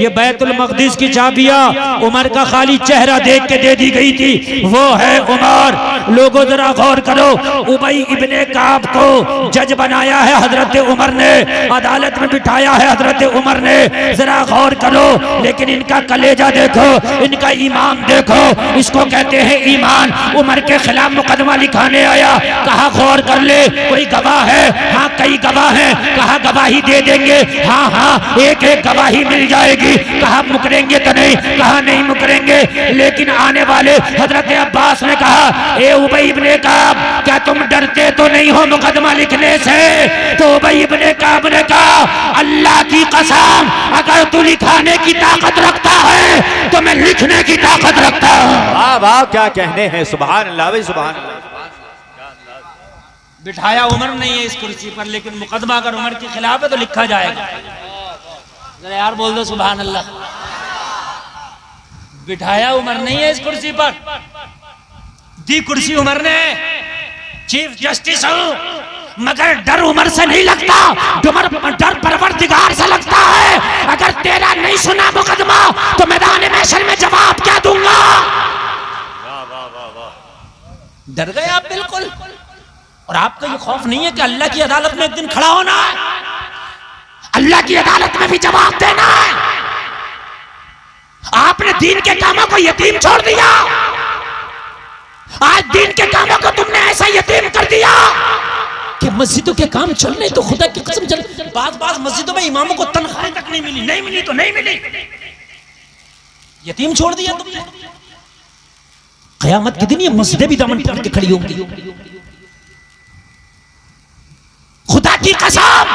ये बैतुल मकदिस की चाबियां उमर का खाली चेहरा देख के दे दी गई थी, वो है उमर। लोगों जरा गौर करो, उबई इब्ने काब को जज बनाया है हजरत उमर ने, अदालत में बिठाया है हजरत उमर ने। जरा गौर करो, लेकिन इनका कलेजा देखो, इनका ईमान देखो। इसको कहते हैं ईमान। उमर के खिलाफ मुकदमा लिखाने आया। कहा गौर कर ले, कोई गवाह है? हाँ कई गवाह हैं। कहा गवाही दे देंगे। हाँ हाँ एक एक गवाही मिल जाएगी। कहा मुकरेंगे तो नहीं? कहा नहीं मुकरेंगे। लेकिन आने वाले हजरत अब्बास ने कहा ए उबई इब्ने काब, क्या तुम डरते तो नहीं हो मुकदमा लिखने से? तो उबई इब्ने काब ने कहा अल्लाह की कसम, अगर तू लिखाने की ताकत रखता है तो मैं लिखने की ताकत रखता हूं। वाह वाह, क्या कहने हैं। सुभान अल्लाह भाई, सुभान अल्लाह। बिठाया उमर नहीं है इस कुर्सी पर, लेकिन मुकदमा अगर उमर के खिलाफ है तो लिखा जाएगा। जरा यार बोल दो सुभान अल्लाह। बिठाया उमर नहीं है इस कुर्सी पर, दी कुर्सी उमर ने, चीफ जस्टिस हूं, मगर डर उमर से नहीं लगता, डर परवरदिगार से लगता है। अगर तेरा नहीं सुना मुकदमा तो मैदान महशर में जवाब क्या दूंगा? डर गए आप बिल्कुल। और आपका ये खौफ नहीं है कि अल्लाह की अदालत में एक दिन खड़ा होना है, अल्लाह की अदालत में भी जवाब देना है। आपने दीन के कामों को यतीम छोड़ दिया। आज दीन के कामों को तुमने ऐसा यतीम कर दिया कि मस्जिदों के काम चल रहे तो खुदा की कसम चल, बाज मस्जिदों में इमामों को तनख्वाहें तक नहीं मिली तो नहीं मिली, यतीम छोड़ दिया तुमने। क़यामत के दिन ये मस्जिदें भी दामन पकड़ के खड़ी होंगी। खुदा की कसम,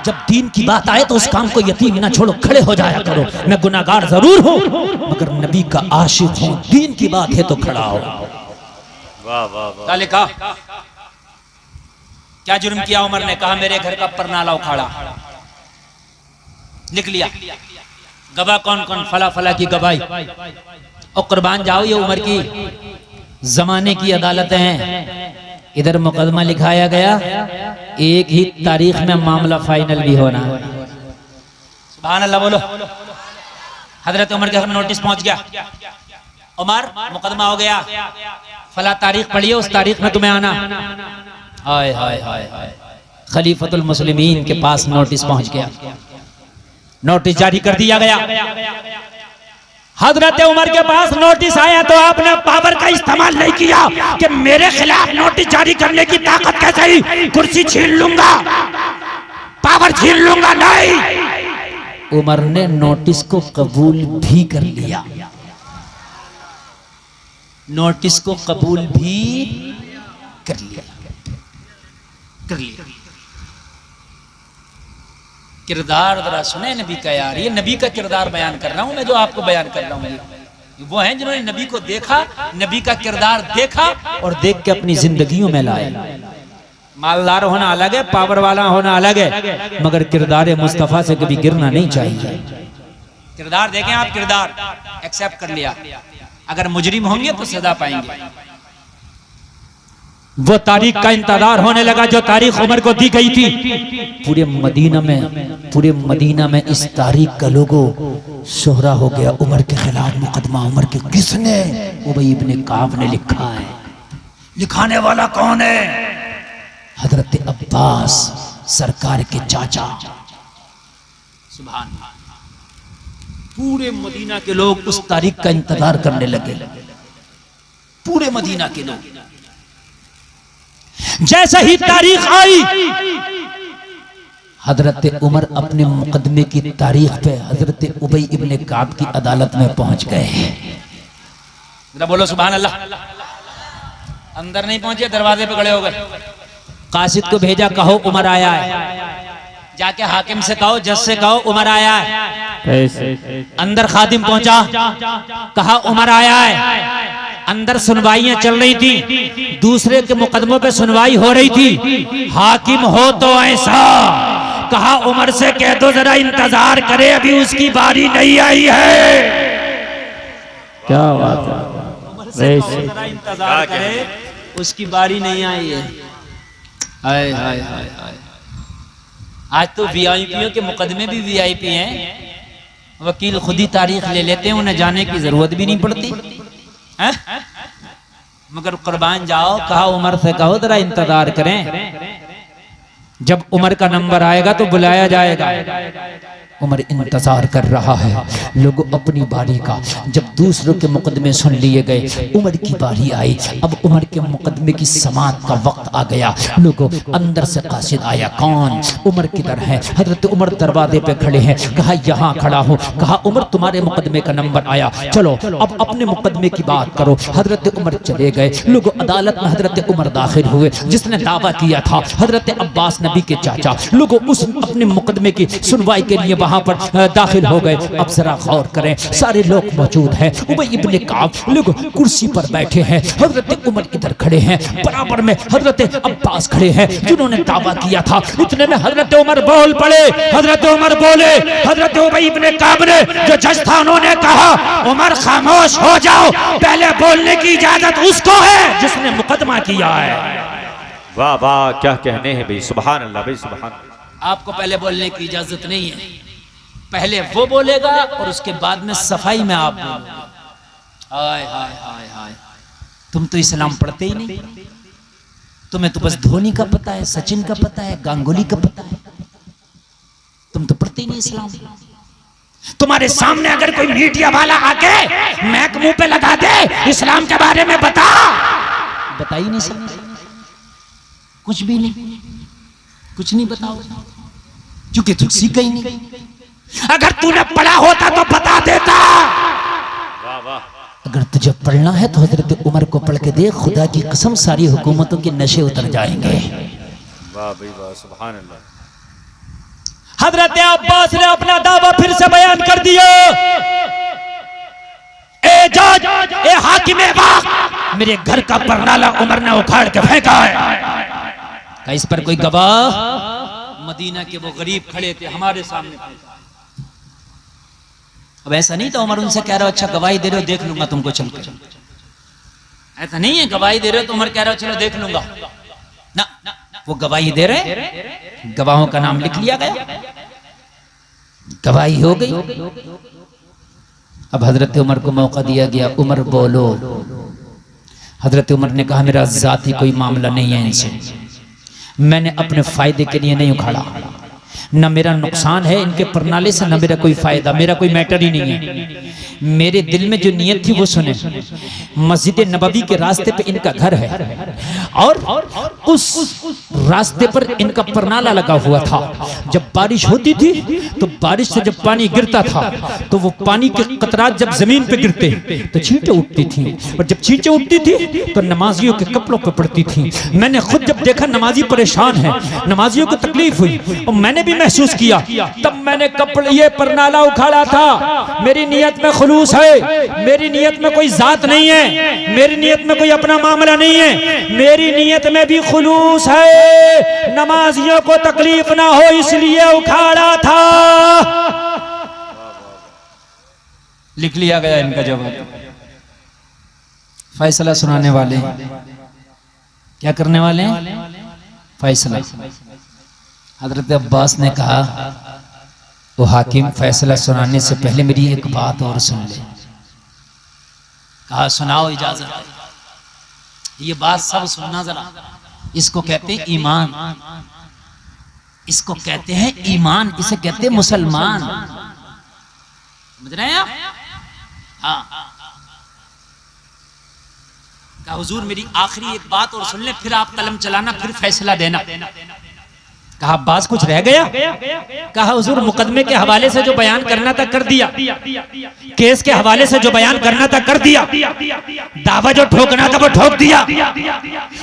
जब दीन की बात आए तो उस काम को यतीम ना छोड़ो, खड़े हो जाया करो। मैं गुनाहगार जरूर हूं मगर नबी का आशिक हूं, दीन की बात है तो खड़ा हो। वाह वाह वाह। लिखा क्या जुर्म किया उमर ने? कहा मेरे घर का परनाला उखाड़ा। लिख लिया। गवाह कौन कौन? फला फला की गवाही। और कुर्बान जाओ, ये उमर की जमाने की अदालतें हैं। इधर मुकदमा लिखाया गया, एक ही तारीख में मामला फाइनल भी होना। सुभान अल्लाह बोलो। हजरत उमर के घर नोटिस पहुंच गया, उमर मुकदमा हो गया, फला तारीख पढ़िए, उस तारीख में तुम्हें आना। हाय हाय हाय हाय, खलीफतुल मुस्लिमीन के पास नोटिस पहुंच गया, नोटिस जारी कर दिया गया। हजरत उमर के पास नोटिस आया तो आपने पावर का इस्तेमाल नहीं किया कि मेरे खिलाफ नोटिस जारी करने की ताकत कैसे ही, कुर्सी छीन लूंगा, पावर छीन लूंगा, नहीं। उमर ने नोटिस को कबूल भी कर लिया, नोटिस को कबूल भी कर लिया। किरदार जरा सुने नबी का यार, ये नबी का किरदार बयान कर रहा हूं मैं, जो आपको बयान कर रहा हूं। ये वो हैं जिन्होंने नबी को देखा, नबी का किरदार देखा और देख के अपनी जिंदगियों में लाए। मालदार होना अलग है, पावर वाला होना अलग है, मगर किरदार मुस्तफा से कभी गिरना नहीं चाहिए। किरदार देखें आप, किरदार एक्सेप्ट कर लिया, अगर मुजरिम होंगे तो सजा पाएंगे। वो तारीख का इंतजार होने लगा जो तारीख उमर को दी गई थी। पूरे मदीना में इस तारीख का लोगो शोहरा हो गया। उमर के खिलाफ मुकदमा, उमर के किसने? उबई इब्ने काब ने लिखा है। लिखाने वाला कौन है? हजरत अब्बास सरकार के चाचा। सुभान अल्लाह। पूरे मदीना के लोग उस तारीख का इंतजार करने लगे, पूरे मदीना के लोग। जैसे ही तारीख आई, हजरत उमर अपने मुकदमे की तारीख पे हजरत उबई इब्ने काब की अदालत में पहुंच गए। बोलो सुभान अल्लाह। अंदर नहीं पहुंचे, दरवाजे पे खड़े हो गए। कासिद को भेजा, कहो उमर आया है। जाके हाकिम से कहो, जज से कहो उमर आया है। अंदर खादिम पहुंचा, कहा उमर आया है। अंदर सुनवाइयां चल रही थी, दूसरे के मुकदमों पे सुनवाई हो रही थी। हाकिम हो तो ऐसा, कहा उमर से कह दो जरा इंतजार करे, अभी उसकी बारी नहीं आई है। क्या बात है, उमर से कहो जरा इंतजार करे, उसकी बारी नहीं आई है। हाय हाय हाय हाय। आज तो वीआईपीओ के मुकदमे भी वीआईपी हैं, वकील खुद ही तारीख ले लेते हैं, उन्हें जाने की जरूरत भी नहीं पड़ती है? मगर कुर्बान जाओ, कहा उमर से कहो जरा इंतजार करें, जब उमर का नंबर आएगा तो बुलाया जाएगा। उमर इंतजार कर रहा है, लोगों अपनी बारी का। जब दूसरों के मुकदमे सुन लिए गए, उमर की बारी आई। अब उमर के मुकदमे की समाअत का वक्त आ गया। लोगों अंदर से कासिद आया, कौन? उमर किधर है? हजरत उमर दरवाजे पे खड़े हैं। कहा यहाँ खड़ा हूँ। कहा उमर तुम्हारे मुकदमे का नंबर आया, चलो अब अपने मुकदमे की बात करो। हजरत उमर चले गए। लोगों अदालत में हजरत उमर दाखिल हुए, जिसने दावा किया था, हजरत अब्बास नबी के चाचा। लोगों उस अपने मुकदमे की सुनवाई के लिए वहां पर दाखिल हो गए। अब जरा गौर करें, सारे लोग मौजूद हैं। उबई इब्ने काब लोग कुर्सी पर बैठे हैं, हजरत उमर इधर खड़े हैं, बराबर में हजरत अब्बास खड़े हैं जिन्होंने दावा किया था। इतने में हजरत उमर बोल पड़े। हजरत उमर बोले, हजरत उबई इब्ने काब ने जो जज था उन्होंने कहा, उमर खामोश हो जाओ, पहले बोलने की इजाजत उसको है जिसने मुकदमा किया है। वाह वाह, क्या कहने हैं भाई, सुभान अल्लाह भाई, सुभान। आपको पहले बोलने की इजाजत नहीं है, पहले वो बोलेगा और उसके बाद में सफाई में आप बोलोगे। हाय हाय हाय हाय, तुम तो इस्लाम पढ़ते ही नहीं, तुम्हें तो बस धोनी का पता है, सचिन का पता है, गांगुली का पता है, तुम तो पढ़ते ही नहीं इस्लाम। तुम्हारे सामने अगर कोई मीडिया वाला आके मैक मुंह पे लगा दे, इस्लाम के बारे में बता ही नहीं सकते, कुछ भी नहीं। कुछ नहीं बताओ, क्योंकि तू सीखा ही नहीं। अगर तूने पढ़ा होता तो बता देता। वाह वाह। अगर तुझे पढ़ना है तो हजरत उमर को पढ़ के देख, खुदा की कसम सारी हुकूमतों के नशे उतर जाएंगे। वाह भाई वाह, सुभान अल्लाह। हजरत अब्बास ने अपना दावा फिर से बयान कर दिया। ए जज, ए हाकिम वक्त, मेरे घर का परनाला उमर ने उखाड़ के फेंका है। इस पर कोई गवाह? मदीना के वो गरीब खड़े थे हमारे सामने। अब ऐसा नहीं था उमर उनसे कह रहा हो अच्छा गवाही दे रहे हो, देख लूंगा तुमको चल कर। ऐसा नहीं है गवाही दे रहे हो तो उमर कह रहा हो चलो देख लूंगा ना, वो गवाही दे रहे, गवाहों का नाम लिख लिया गया, गवाही हो गई। अब हजरत उमर को मौका दिया गया, उमर बोलो। हजरत उमर ने कहा मेरा जाती कोई मामला नहीं है इनसे, मैंने अपने फायदे के लिए नहीं उखाड़ा, न मेरा नुकसान है इनके परनाले से, न मेरा कोई फायदा, मेरा कोई मैटर ही नहीं है। मेरे दिल में जो नियत थी वो सुने, मस्जिद नबवी के रास्ते पे इनका घर है और उस रास्ते पर इनका परनाला लगा हुआ था। जब बारिश होती थी तो बारिश से जब पानी गिरता था तो वो पानी के कतरात जब जमीन पे गिरते तो छींटे उठती थी, और जब छींटे उठती थी तो नमाजियों के कपड़ों पे पड़ती थी। मैंने खुद जब देखा नमाजी परेशान है, नमाजियों को तकलीफ हुई और मैंने भी महसूस किया, तब मैंने कपड़े ये परनाला उखाड़ा था। मेरी नियत में खुलूस है, मेरी नियत में कोई जात नहीं है, मेरी नियत में कोई अपना मामला नहीं है, मेरी नियत में भी खुलूस है, नमाजियों को तकलीफ ना हो इसलिए उखाड़ा था। लिख लिया गया इनका जवाब। फैसला सुनाने वाले क्या करने वाले हैं? फैसला। हजरत अब्बास ने कहा वो हाकिम फैसला सुनाने से पहले मेरी एक बात और सुन ले। कहा सुनाओ, इजाजत है। ये बात सब सुनना जरा। इसको कहते हैं ईमान, इसको कहते हैं ईमान, इसे कहते हैं मुसलमान। समझ रहे हैं आप? हाँ। कहा हुजूर मेरी आखिरी एक बात और सुन ले, फिर आप कलम चलाना, फिर फैसला देना। कहा अब्बास कुछ रह गया? कहा हुजूर मुकदमे के हवाले से जो बयान करना था कर दिया, केस के हवाले से जो बयान करना था कर दिया, दावा जो ठोकना था वो ठोक दिया,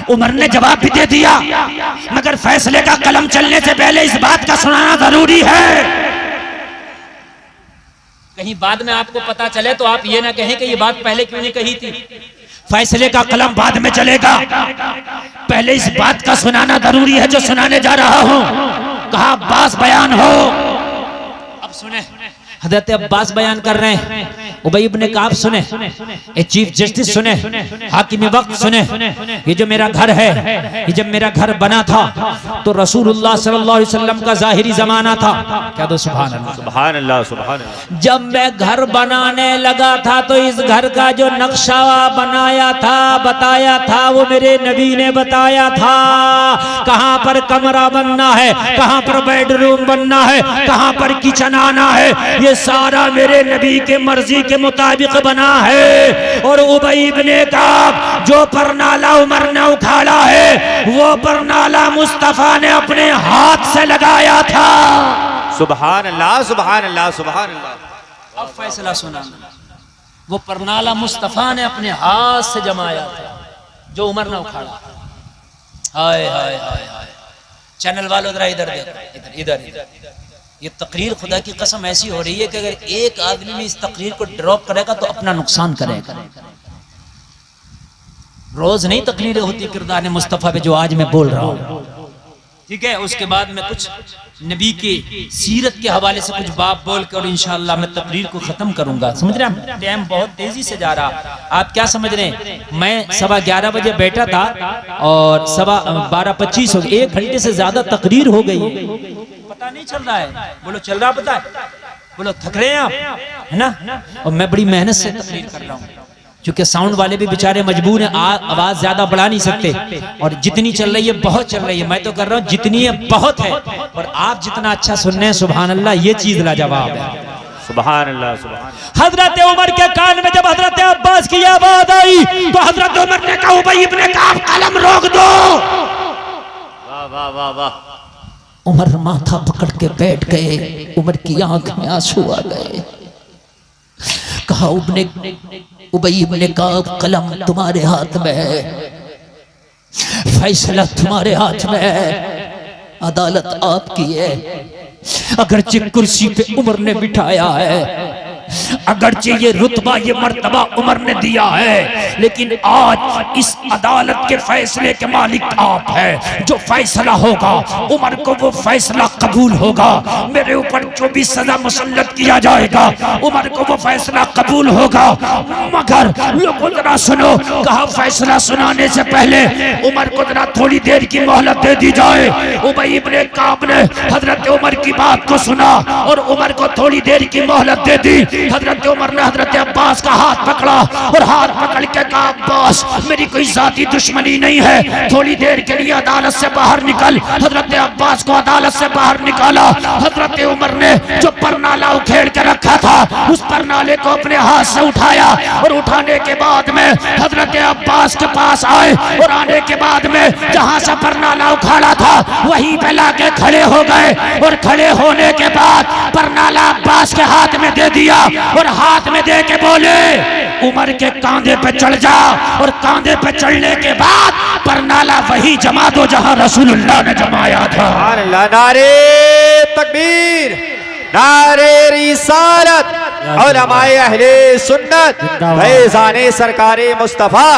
उमर ने जवाब भी दे दिया, मगर फैसले का कलम चलने से पहले इस बात का सुनाना जरूरी है। कहीं बाद में आपको पता चले तो आप ये ना कहें कि ये बात पहले क्यों नहीं कही थी। फैसले का कलम बाद में चलेगा, पहले इस बात का सुनाना जरूरी है जो सुनाने जा रहा हूं। कहा अब्बास बयान हो। अब सुने, हजरत अब्बास बयान कर रहे हैं, उबई इब्ने काब सुने, ए चीफ जस्टिस सुने, हाकिम वक्त सुने। ये जो मेरा घर है, ये जब मेरा घर बना था तो रसूलुल्लाह सल्लल्लाहु अलैहि वसल्लम का जाहिरी जमाना था। क्या दो सुभान अल्लाह, सुभान अल्लाह, सुभान अल्लाह। जब मैं घर बनाने लगा था तो इस घर का जो नक्शा बनाया था, बताया था, वो मेरे नबी ने बताया था। कहां पर कमरा बनना है, कहां पर बेडरूम बनना है, कहां पर किचन आना है, ये सारा मेरे नबी के मर्जी के मुताबिक बना है। और उबई इब्ने काब जो परनाला उमर ने उखाड़ा है वो परनाला मुस्तफा ने अपने हाथ से लगाया था। सुभान अल्लाह, सुभान अल्लाह, सुभान अल्लाह। अब फैसला सुना, वो परनाला मुस्तफा ने अपने हाथ से जमाया था जो उमर ने उखाड़ा। हाय हाय हाय हाय। चैनल वालों जरा इधर देखो, इधर इधर। ये तकरीर खुदा की कसम ऐसी हो रही है कि अगर एक आदमी भी इस तकरीर को ड्रॉप करेगा तो अपना नुकसान करेगा। रोज नहीं तकरीरें होती किरदार मुस्तफा पे जो आज मैं बोल रहा हूँ, ठीक है। उसके बाद मैं कुछ नबी के सीरत के हवाले से कुछ बात बोल कर इंशाअल्लाह मैं तकरीर को खत्म करूंगा। समझ रहे हैं? टाइम बहुत तेजी से जा रहा। आप क्या समझ रहे हैं? मैं 11:15 बजे बैठा था और 12:25 हो गए। 1 घंटे से ज्यादा तकरीर हो गई, पता नहीं चल रहा है। बोलो चल रहा पता है? बोलो थक रहे हैं आप, है ना? और मैं बड़ी मेहनत से तकरीर कर रहा हूँ क्योंकि साउंड वाले भी बेचारे मजबूर हैं, आवाज ज्यादा बढ़ा नहीं सकते। और जितनी चल रही है बहुत चल रही है, मैं तो कर रहा हूँ जितनी है बहुत है। और आप जितना अच्छा सुन रहे हैं सुभान अल्लाह, ये चीज लाजवाब है। सुभान अल्लाह, सुभान। हजरत उमर के कान में जब हजरत अब्बास की आवाज आई तो हजरत उमर ने कहा उबई इब्ने काब कलम रोक दो। वाह वाह वाह वाह। उमर माथा पकड़ के बैठ गए, उमर की आंख में आंसू आ गए। कहा उबई इब्ने काब, कलम तुम्हारे हाथ में है, फैसला तुम्हारे हाथ में है, अदालत आपकी है। अगरचे कुर्सी पे उमर ने बिठाया है, अगरचे ये रुतबा ये मर्तबा उमर ने दिया है, लेकिन आज इस अदालत के फैसले के मालिक आप हैं। जो फैसला होगा उमर को वो फैसला कबूल होगा। मेरे ऊपर जो भी सजा मुसल्लत किया जाएगा उमर को वो फैसला कबूल होगा। मगर लोगों जरा सुनो, कहा फैसला सुनाने से पहले उमर को जरा थोड़ी देर की मोहलत दे दी जाए। उबई इब्ने काब ने हजरत उमर की बात को सुना और उमर को थोड़ी देर की मोहलत दे दी। हजरत उमर ने हजरत अब्बास का हाथ पकड़ा और हाथ पकड़ के कहा, अब्बास मेरी कोई जाती दुश्मनी नहीं है, थोड़ी देर के लिए अदालत से बाहर निकल। हजरत अब्बास को अदालत से बाहर निकाला। हजरत उमर ने जो परनाला उखेड़ के रखा था उस परनाले को अपने हाथ से उठाया और उठाने के बाद में हजरत अब्बास के पास आए और आने के बाद में जहां से परनाला उखाड़ा था वहीं पे लाके खड़े हो गए और खड़े होने के बाद परनाला अब्बास के हाथ में दे दिया और हाथ में दे के बोले, उमर के कांधे पे चढ़ जा। और कांधे पे चढ़ने के बाद परनाला वही जमा दो जहां रसूलुल्लाह ने जमाया था। नारे तकबीर, नारे रिसालत, उलमाए अहले सुन्नत, फैज़ाने सरकारे मुस्तफ़ा,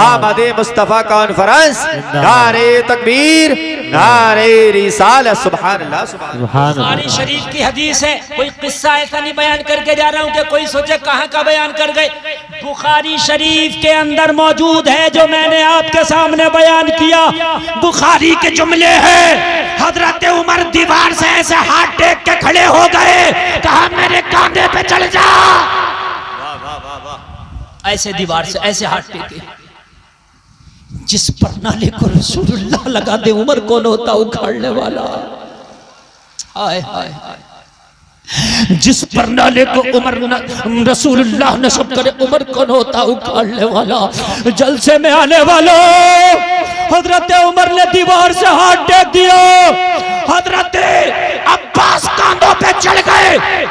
आमदे मुस्तफ़ा कॉन्फ्रेंस, नारे तकबीर, नारे रिसालत। सुभान अल्लाह, सुभान अल्लाह। बुखारी शरीफ की हदीस है, कोई किस्सा ऐसा नहीं बयान करके जा रहा हूँ कि कोई सोचे कहाँ का बयान कर गए। बुखारी शरीफ के अंदर मौजूद है जो मैंने आपके सामने बयान किया। बुखारी के जुमले हैं, हजरत उमर दीवार से ऐसे हाथ टेक के खड़े हो गए, कहा मेरे कांधे पे चढ़ जा। ऐसे दीवार से ऐसे हाथ टेके। जिस परनाले को रसूलुल्लाह लगा दे उमर कौन होता उखाड़ने वाला। हाय हाय हाय। जिस परनाले को उमर रसूलुल्लाह नस्ब करे उमर कौन होता उखाड़ने वाला। जलसे में आने वालों, हजरत उमर ने दीवार से हाथ टेक दिया। हजरत अब्बास कांधों पे चढ़ गए,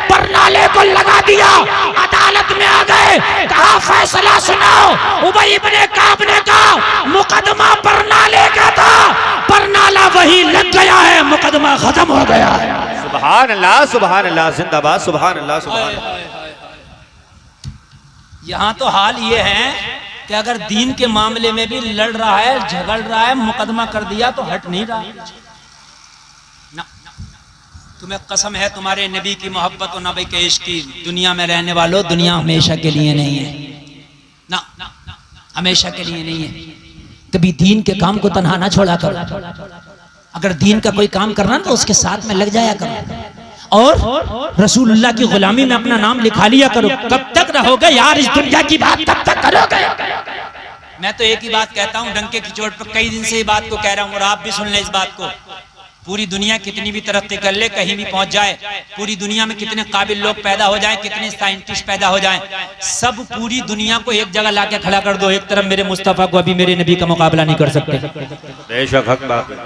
परनाले को लगा दिया, अदालत में आ गए, कहा फैसला सुनाओ। उबई इब्ने काब ने कहा मुकदमा परनाले का था, परनाला वही लग गया है, मुकदमा खत्म हो गया है। सुभान अल्लाह, सुभान अल्लाह, जिंदाबाद, सुभान अल्लाह, सुभान अल्लाह। यहाँ तो हाल ये है कि अगर दीन के मामले में भी लड़ रहा है, झगड़ रहा है, मुकदमा कर दिया तो हट नहीं रहा ना। तुम्हें कसम है तुम्हारे नबी की मोहब्बत और नबी के इश्क की, दुनिया में रहने वालों, दुनिया हमेशा के लिए नहीं है ना, हमेशा के लिए नहीं है। कभी दीन के काम को तन्हा ना छोड़ा करो। अगर दीन का कोई काम करना तो उसके साथ में लग जाया करो और रसूलुल्लाह की गुलामी में अपना नाम लिखा लिया करो। कब तक रहोगे यार इस दुनिया की बात कब तक करोगे? मैं तो एक ही बात कहता हूँ, डंके की चोट पर कई दिन से ये बात को कह रहा हूँ और आप भी सुन लें इस बात को। पूरी दुनिया कितनी भी तरक्की कर ले, कहीं भी पहुंच जाए, पूरी दुनिया में कितने काबिल लोग पैदा हो जाएं, कितने साइंटिस्ट पैदा हो जाएं, सब पूरी दुनिया को एक जगह लाके खड़ा कर दो, एक तरफ मेरे मुस्तफा को अभी मेरे नबी का मुकाबला नहीं कर सकते। बेशक हक बात है।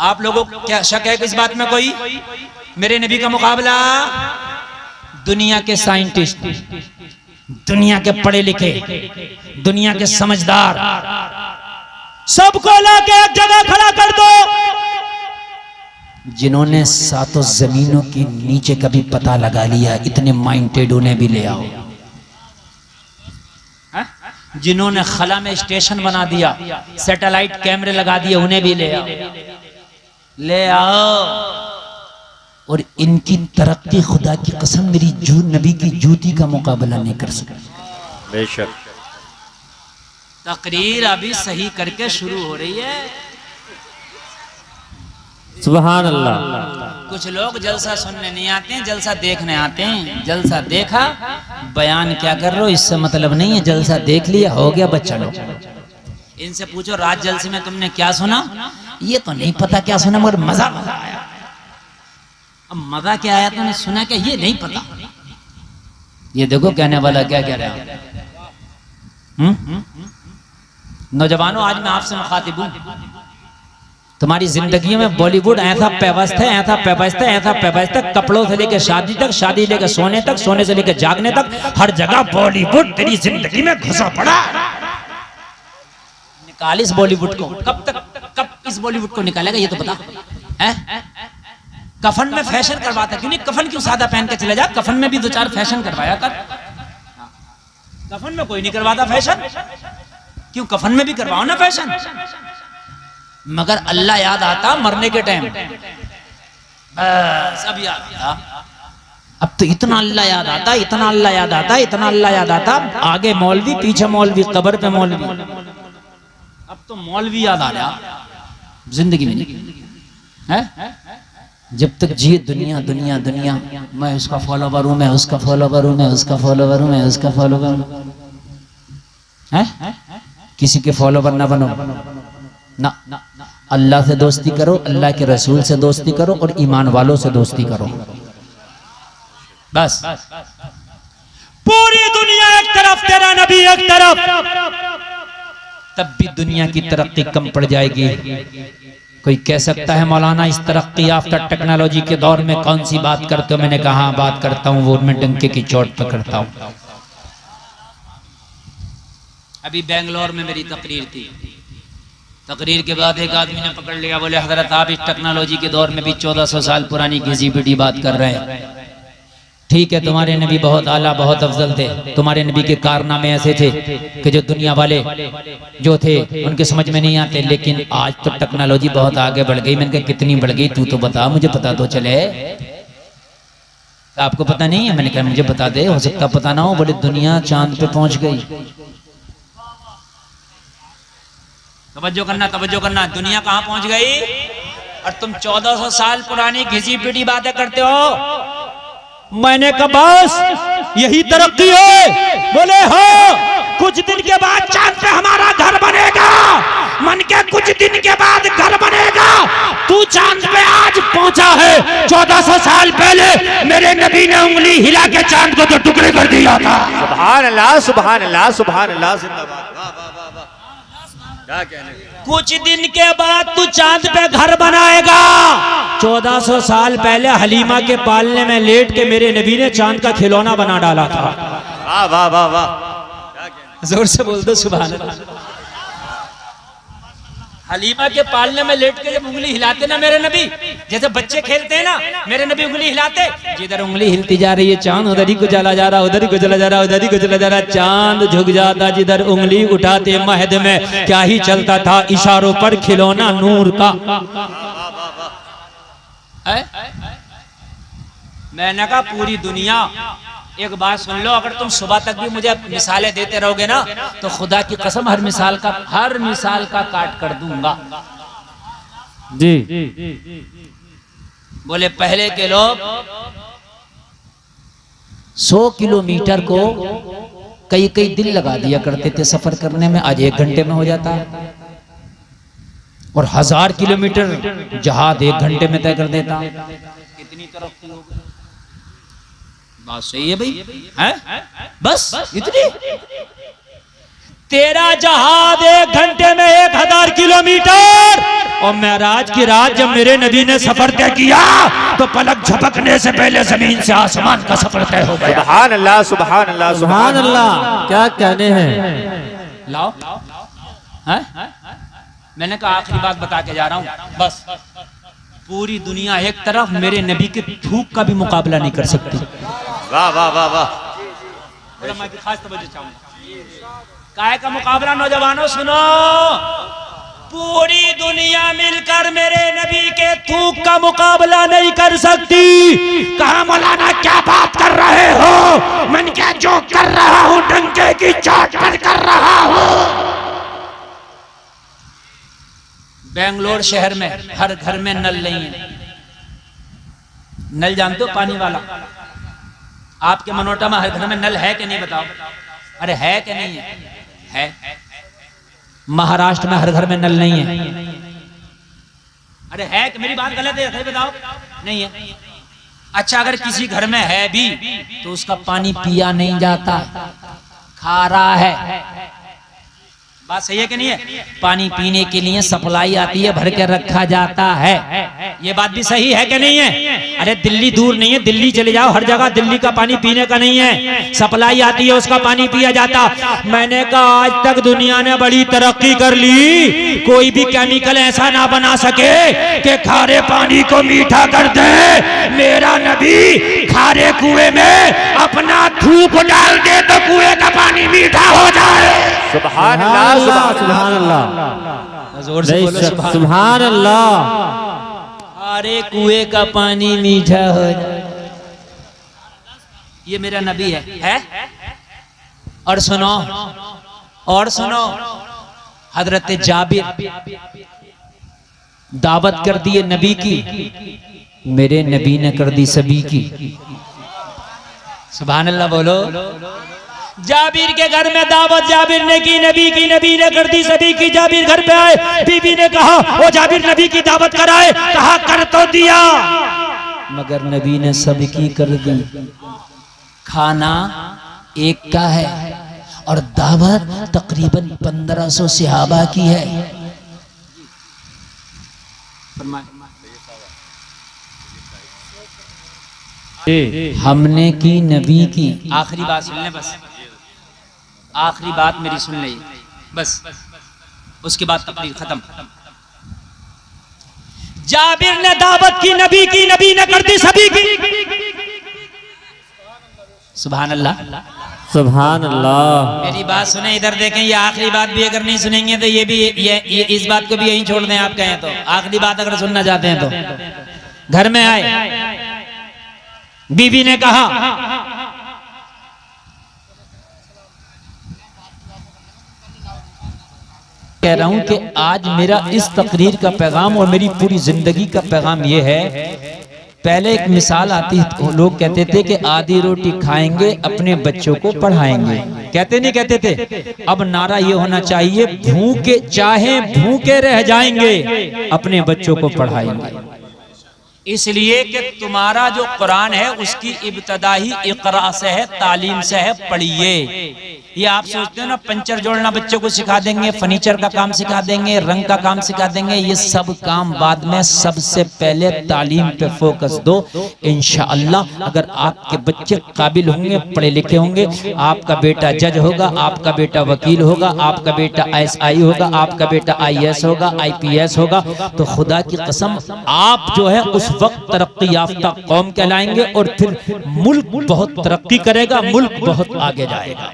आप लोगों को क्या शक है कि इस बात में कोई मेरे नबी का मुकाबला? दुनिया के साइंटिस्ट, दुनिया के पढ़े लिखे, दुनिया के समझदार, सबको लाके एक जगह खड़ा कर दो। जिन्होंने सातों जमीनों के नीचे कभी पता लगा लिया, इतने माइंडेड उन्हें भी ले आओ। जिन्होंने खला में स्टेशन बना दिया, सैटेलाइट कैमरे लगा दिए, उन्हें भी ले आओ, ले आओ। और इनकी तरक्की खुदा की कसम मेरी नबी की जूती का मुकाबला नहीं कर सकती। बेशक। तकरीर अभी सही करके शुरू हो रही है। सुभान अल्लाह। कुछ लोग जलसा सुनने नहीं आते हैं, जलसा देखने आते हैं। जलसा देखा, बयान क्या कर रहे हो इससे मतलब नहीं है, जलसा देख लिया हो गया बच्चा लोग। इनसे पूछो रात जलसे में तुमने क्या सुना, ये तो नहीं पता क्या सुना मगर मजा आया। अब मजा क्या आया तुमने सुना क्या ये नहीं पता। ये देखो कहने वाला क्या कह रहा है। नौजवानों आज मैं आपसे मुखातिब हूं, तुम्हारी जिंदगी में बॉलीवुड ऐसा व्यवस्था है, ऐसा व्यवस्था, ऐसा व्यवस्था, कपड़ों से लेकर शादी तक, शादी लेकर सोने तक, सोने से लेकर जागने तक, हर जगह बॉलीवुड तेरी जिंदगी में घुसा पड़ा। निकाल इस बॉलीवुड को। कब तक, कब इस बॉलीवुड को निकालेगा ये तो बता है? कफन में फैशन करवाता क्यों नहीं? कफन क्यों सादा पहन के चले जा? कफन में भी दो चार फैशन करवाया कर। कफन में कोई नहीं करवाता फैशन, क्यों? कफन में भी करवाओ ना फैशन। मगर अल्लाह याद आता मरने के टाइम, बस अब याद आता। अब तो इतना अल्लाह याद आता, इतना अल्लाह याद आता, इतना अल्लाह याद आता, आगे मौलवी पीछे मौलवी, कब्र पे मौलवी। अब तो मौलवी याद आ रहा, जिंदगी में नहीं है। जब तक जिए दुनिया दुनिया दुनिया, मैं उसका फॉलोवर हूं, मैं उसका फॉलोवर हूं, मैं उसका फॉलोवर हूं, मैं उसका फॉलोवर हूं। किसी के फॉलोवर ना बनो ना, अल्लाह से दोस्ती करो, अल्लाह के रसूल से दोस्ती करो और ईमान वालों से दोस्ती करो। बस पूरी दुनिया एक तरफ, तेरा नबी एक तरफ, तब भी दुनिया की तरक्की कम पड़ जाएगी। कोई कह सकता है मौलाना इस तरक्की याफ्ता टेक्नोलॉजी के दौर में कौन सी बात करते हो? मैंने कहा बात करता हूं, वो मैं डंके की चोट पर करता हूं। अभी बेंगलोर में मेरी तकरीर थी, तकरीर के बाद एक आदमी ने पकड़ लिया, बोले हजरत आप इस टेक्नोलॉजी के दौर में भी 1400 साल पुरानी घिसी पिटी बात कर रहे हैं। ठीक है, तुम्हारे नबी बहुत आला, बहुत अफजल थे, तुम्हारे नबी के कारनामे ऐसे थे कि जो दुनिया वाले जो थे उनके समझ में नहीं आते, लेकिन आज तो टेक्नोलॉजी बहुत आगे बढ़ गई। मैंने कहा कितनी बढ़ गई, तू तो बता, मुझे पता तो चले। आपको पता नहीं है? मैंने कहा मुझे बता दे, हो सकता पता ना हो। बोले दुनिया चांद पे पहुंच गई। तवज्जो करना, तवज्जो करना, दुनिया कहां पहुंच गई और तुम 1400 साल पुरानी घिसी पिटी बातें करते हो। मैंने कहा बस यही तरक्की है? बोले हाँ, कुछ दिन के बाद चांद पे हमारा घर बनेगा। मन के कुछ दिन के बाद घर बनेगा। तू चांद पे आज पहुंचा है, 1400 साल पहले मेरे नबी ने उंगली हिला के चांद को तो टुकड़े कर दिया था। सुभान अल्लाह, सुभान अल्लाह, सुभान अल्लाह, जिंदाबाद। क्या कहने? कुछ दिन के बाद तू चांद पे घर बनाएगा। 1400 साल पहले हलीमा के पालने में लेट के मेरे नबी ने चांद का खिलौना बना डाला था। वाह वाह वाह वाह, जोर से बोल दो सुभान अल्लाह। हलीमा के पालने में लेट के जब उंगली हिलाते ना मेरे नबी, जैसे बच्चे खेलते हैं ना, मेरे नबी उंगली हिलाते, जिधर उंगली हिलती जा रही है चांद उधर ही को चला जा रहा, उधर ही को चला जा रहा, उधर ही को चला जा रहा। चांद झुक जाता जिधर उंगली उठाते। महद में क्या ही चलता था, इशारों पर खिलौना नूर का। मैंने कहा पूरी दुनिया, एक बात सुन लो, अगर तुम सुबह तक भी मुझे मिसालें देते रहोगे ना, तो खुदा की कसम हर मिसाल का काट कर दूंगा। जी बोले पहले के लोग 100 किलोमीटर को कई कई दिन लगा दिया करते थे सफर करने में, आज 1 घंटे में हो जाता है। और 1000 किलोमीटर जहाज 1 घंटे में तय कर देता। कितनी तरक्की हो गई। बात सही है भाई, है? बस इतनी। तेरा जहाज 1 घंटे में 1000 किलोमीटर, और मेराज की रात जब मेरे नबी ने सफर तय किया तो पलक झपकने से पहले जमीन से आसमान का सफर तय हो गया। सुभान अल्लाह, सुभान अल्लाह, सुभान अल्लाह, क्या कहने हैं। लाओ, है? मैंने कहा आखिरी बात बता के जा रहा हूं, बस पूरी दुनिया एक तरफ, मेरे नबी के थूक का भी मुकाबला नहीं कर सकती। वाह वाह वाह वाह। मैं खास तवज्जो चाहूंगा। काय का मुकाबला नौजवानों सुनो, पूरी दुनिया मिलकर मेरे नबी के थूक का मुकाबला नहीं कर सकती। कहा मौलाना क्या बात कर रहे हो? मैंने क्या जो कर रहा हूं डंके की चोट पर कर रहा हूं। बेंगलोर शहर में हर घर में नल नहीं है। नल जानते हो, पानी वाला। आपके मनोटा में हर घर में नल है कि नहीं बताओ? अरे है कि नहीं है? है। महाराष्ट्र में हर घर में नल नहीं है। अरे है कि मेरी बात गलत है? बताओ नहीं है। अच्छा, अगर किसी घर में है भी तो उसका पानी पिया नहीं जाता, खारा है। बात सही है कि नहीं है? पानी पीने के लिए सप्लाई आती है, भर के रखा जाता है, ये बात भी सही है कि नहीं है? अरे दिल्ली दूर नहीं है, दिल्ली चले जाओ, हर जगह दिल्ली का पानी पीने का नहीं है, सप्लाई आती है, उसका पानी पिया जाता। मैंने कहा आज तक दुनिया ने बड़ी तरक्की कर ली, कोई भी केमिकल ऐसा ना बना सके कि खारे पानी को मीठा कर दे। मेरा नबी खारे कुएं में अपना थूक डाल दे तो कुएं का पानी मीठा हो जाए। सुभान अल्लाह, सुभान अल्लाह, जोर से बोलो सुभान अल्लाह। खारे कुएं का पानी मीठा हो जाए, ये मेरा नबी है? और सुनो, और सुनो, हजरत जाबिर दावत कर दी नबी की, मेरे नबी ने कर दी सभी की। सुभान अल्लाह बोलो। जाबिर के घर में दावत जाबिर ने की, नबी ने कर दी सभी की। जाबिर घर पे आए, बीबी ने कहा ओ जाबिर नबी की दावत कराए, कहा कर तो दिया, मगर नबी ने सबकी कर दी। खाना एक का है और दावत तकरीबन 1500 सहाबा की है। हमने की नबी की। आखिरी बात सुन ले, बस आखिरी बात मेरी सुन ले बस, उसके बाद तकरीर खत्म। जाबिर ने दावत की, नबी ने कर दी सभी की। सुभान अल्लाह, सुभान अल्लाह। मेरी बात सुने, इधर देखें, ये आखिरी बात भी अगर नहीं सुनेंगे तो ये इस बात को भी यहीं छोड़ दें। आप कहें तो आखिरी बात अगर सुनना चाहते हैं तो घर में आए, बीवी ने कहा कह रहा हूं कि आज मेरा इस तकरीर का पैगाम और मेरी पूरी जिंदगी का पैगाम ये है। पहले एक मिसाल आती है, लोग कहते थे कि आधी रोटी खाएंगे अपने बच्चों को पढ़ाएंगे, कहते नहीं कहते थे? अब नारा ये होना चाहिए, भूखे चाहे भूखे रह जाएंगे अपने बच्चों को पढ़ाएंगे। इसलिए कि तुम्हारा जो कुरान है उसकी इब्तदा ही इकरा से है, तालीम से है, पढ़िए। ये आप सोचते हो ना पंचर जोड़ना बच्चों को सिखा देंगे, फर्नीचर का काम सिखा देंगे, रंग का काम सिखा देंगे, ये सब काम बाद में। सबसे पहले तालीम पे फोकस दो। इंशाअल्लाह अगर आपके बच्चे काबिल होंगे, पढ़े लिखे होंगे, आपका बेटा जज होगा, आपका बेटा वकील होगा, आपका बेटा SI होगा, आपका बेटा IAS होगा, IPS होगा, तो खुदा की कसम आप जो है उस वक्त तरक्की याफ्ता कौम कहलाएंगे और फिर मुल्क बहुत तरक्की करेगा, मुल्क बहुत आगे जाएगा।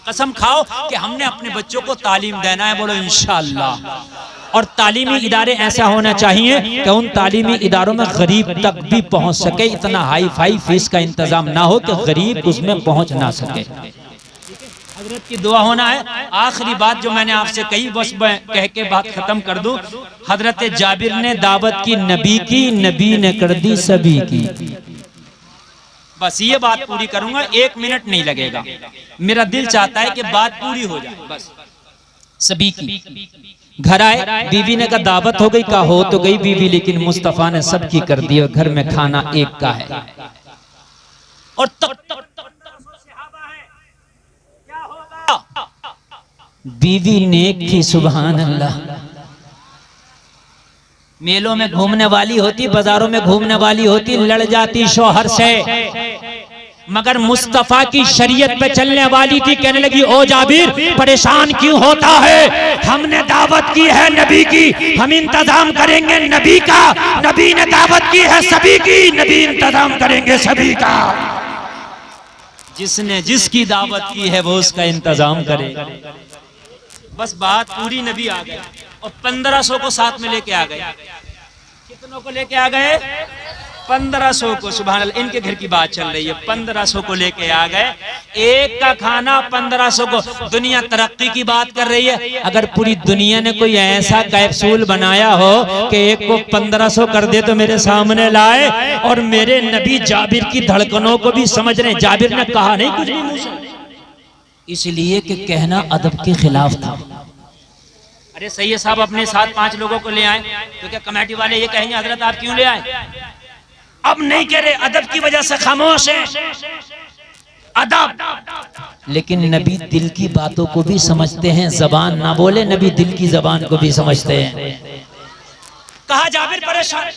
कसम खाओ कि हमने अपने बच्चों को तालीम देना है, बोलो इंशाअल्लाह। और तालीमी इदारे ऐसा होना चाहिए कि उन तालीमी इदारों में गरीब तक भी पहुंच सके, इतना हाई फाई फीस का इंतजाम ना हो कि गरीब उसमें पहुंच ना सके। हजरत की दुआ होना है। आखिरी बात जो मैंने आपसे कही बस मैं कह के बात खत्म कर दूं। हजरत जाबिर ने दावत की, नबी ने कर दी सभी की। बस ये बात पूरी करूंगा, 1 मिनट नहीं लगेगा। मेरा दिल चाहता है कि बात पूरी हो जाए, बस सभी की। घर आए, बीवी ने कहा दावत हो गई, कहा हो तो गई बीवी, लेकिन मुस्तफा ने सबकी कर दी और घर में खाना एक का है। और बीवी नेक थी, सुभान अल्लाह। मेलों में घूमने वाली होती, बाजारों में घूमने वाली होती, लड़ जाती शौहर से, मगर मुस्तफा की शरीयत पे चलने वाली थी। कहने लगी ओ जाबिर परेशान क्यों होता है, हमने दावत की है नबी की, हम इंतजाम करेंगे नबी का। नबी ने दावत की है सभी की, नबी इंतजाम करेंगे सभी का। जिसने जिसकी दावत की है वो उसका इंतजाम करेगा। बस बात पूरी, नबी आ गए और 1500 को साथ में लेके आ गए। कितनों को लेके आ गए? 1500 को। सुभान अल्लाह, इनके घर की बात चल रही है। 1500 को लेके आ गए, एक का खाना 1500 को। दुनिया तरक्की की बात कर रही है। अगर पूरी दुनिया ने कोई ऐसा कैप्सूल बनाया हो कि एक को 1500 कर दे तो मेरे सामने लाए। और मेरे नबी जाबिर की धड़कनों को भी समझ रहे। जाबिर ने कहा नहीं कुछ नहीं मुंह से, इसलिए कि कहना अदब के खिलाफ था। अरे सैयद साहब अपने साथ 5 लोगों को ले आए तो क्या कमेटी वाले ये कहेंगे हजरत आप क्यों ले आए? अब नहीं कह रहे, अदब की वजह से खामोश है। अदब। लेकिन नबी दिल की बातों को भी समझते हैं, जबान ना बोले, नबी दिल की जबान को भी समझते हैं। कहा जाबिर परेशान,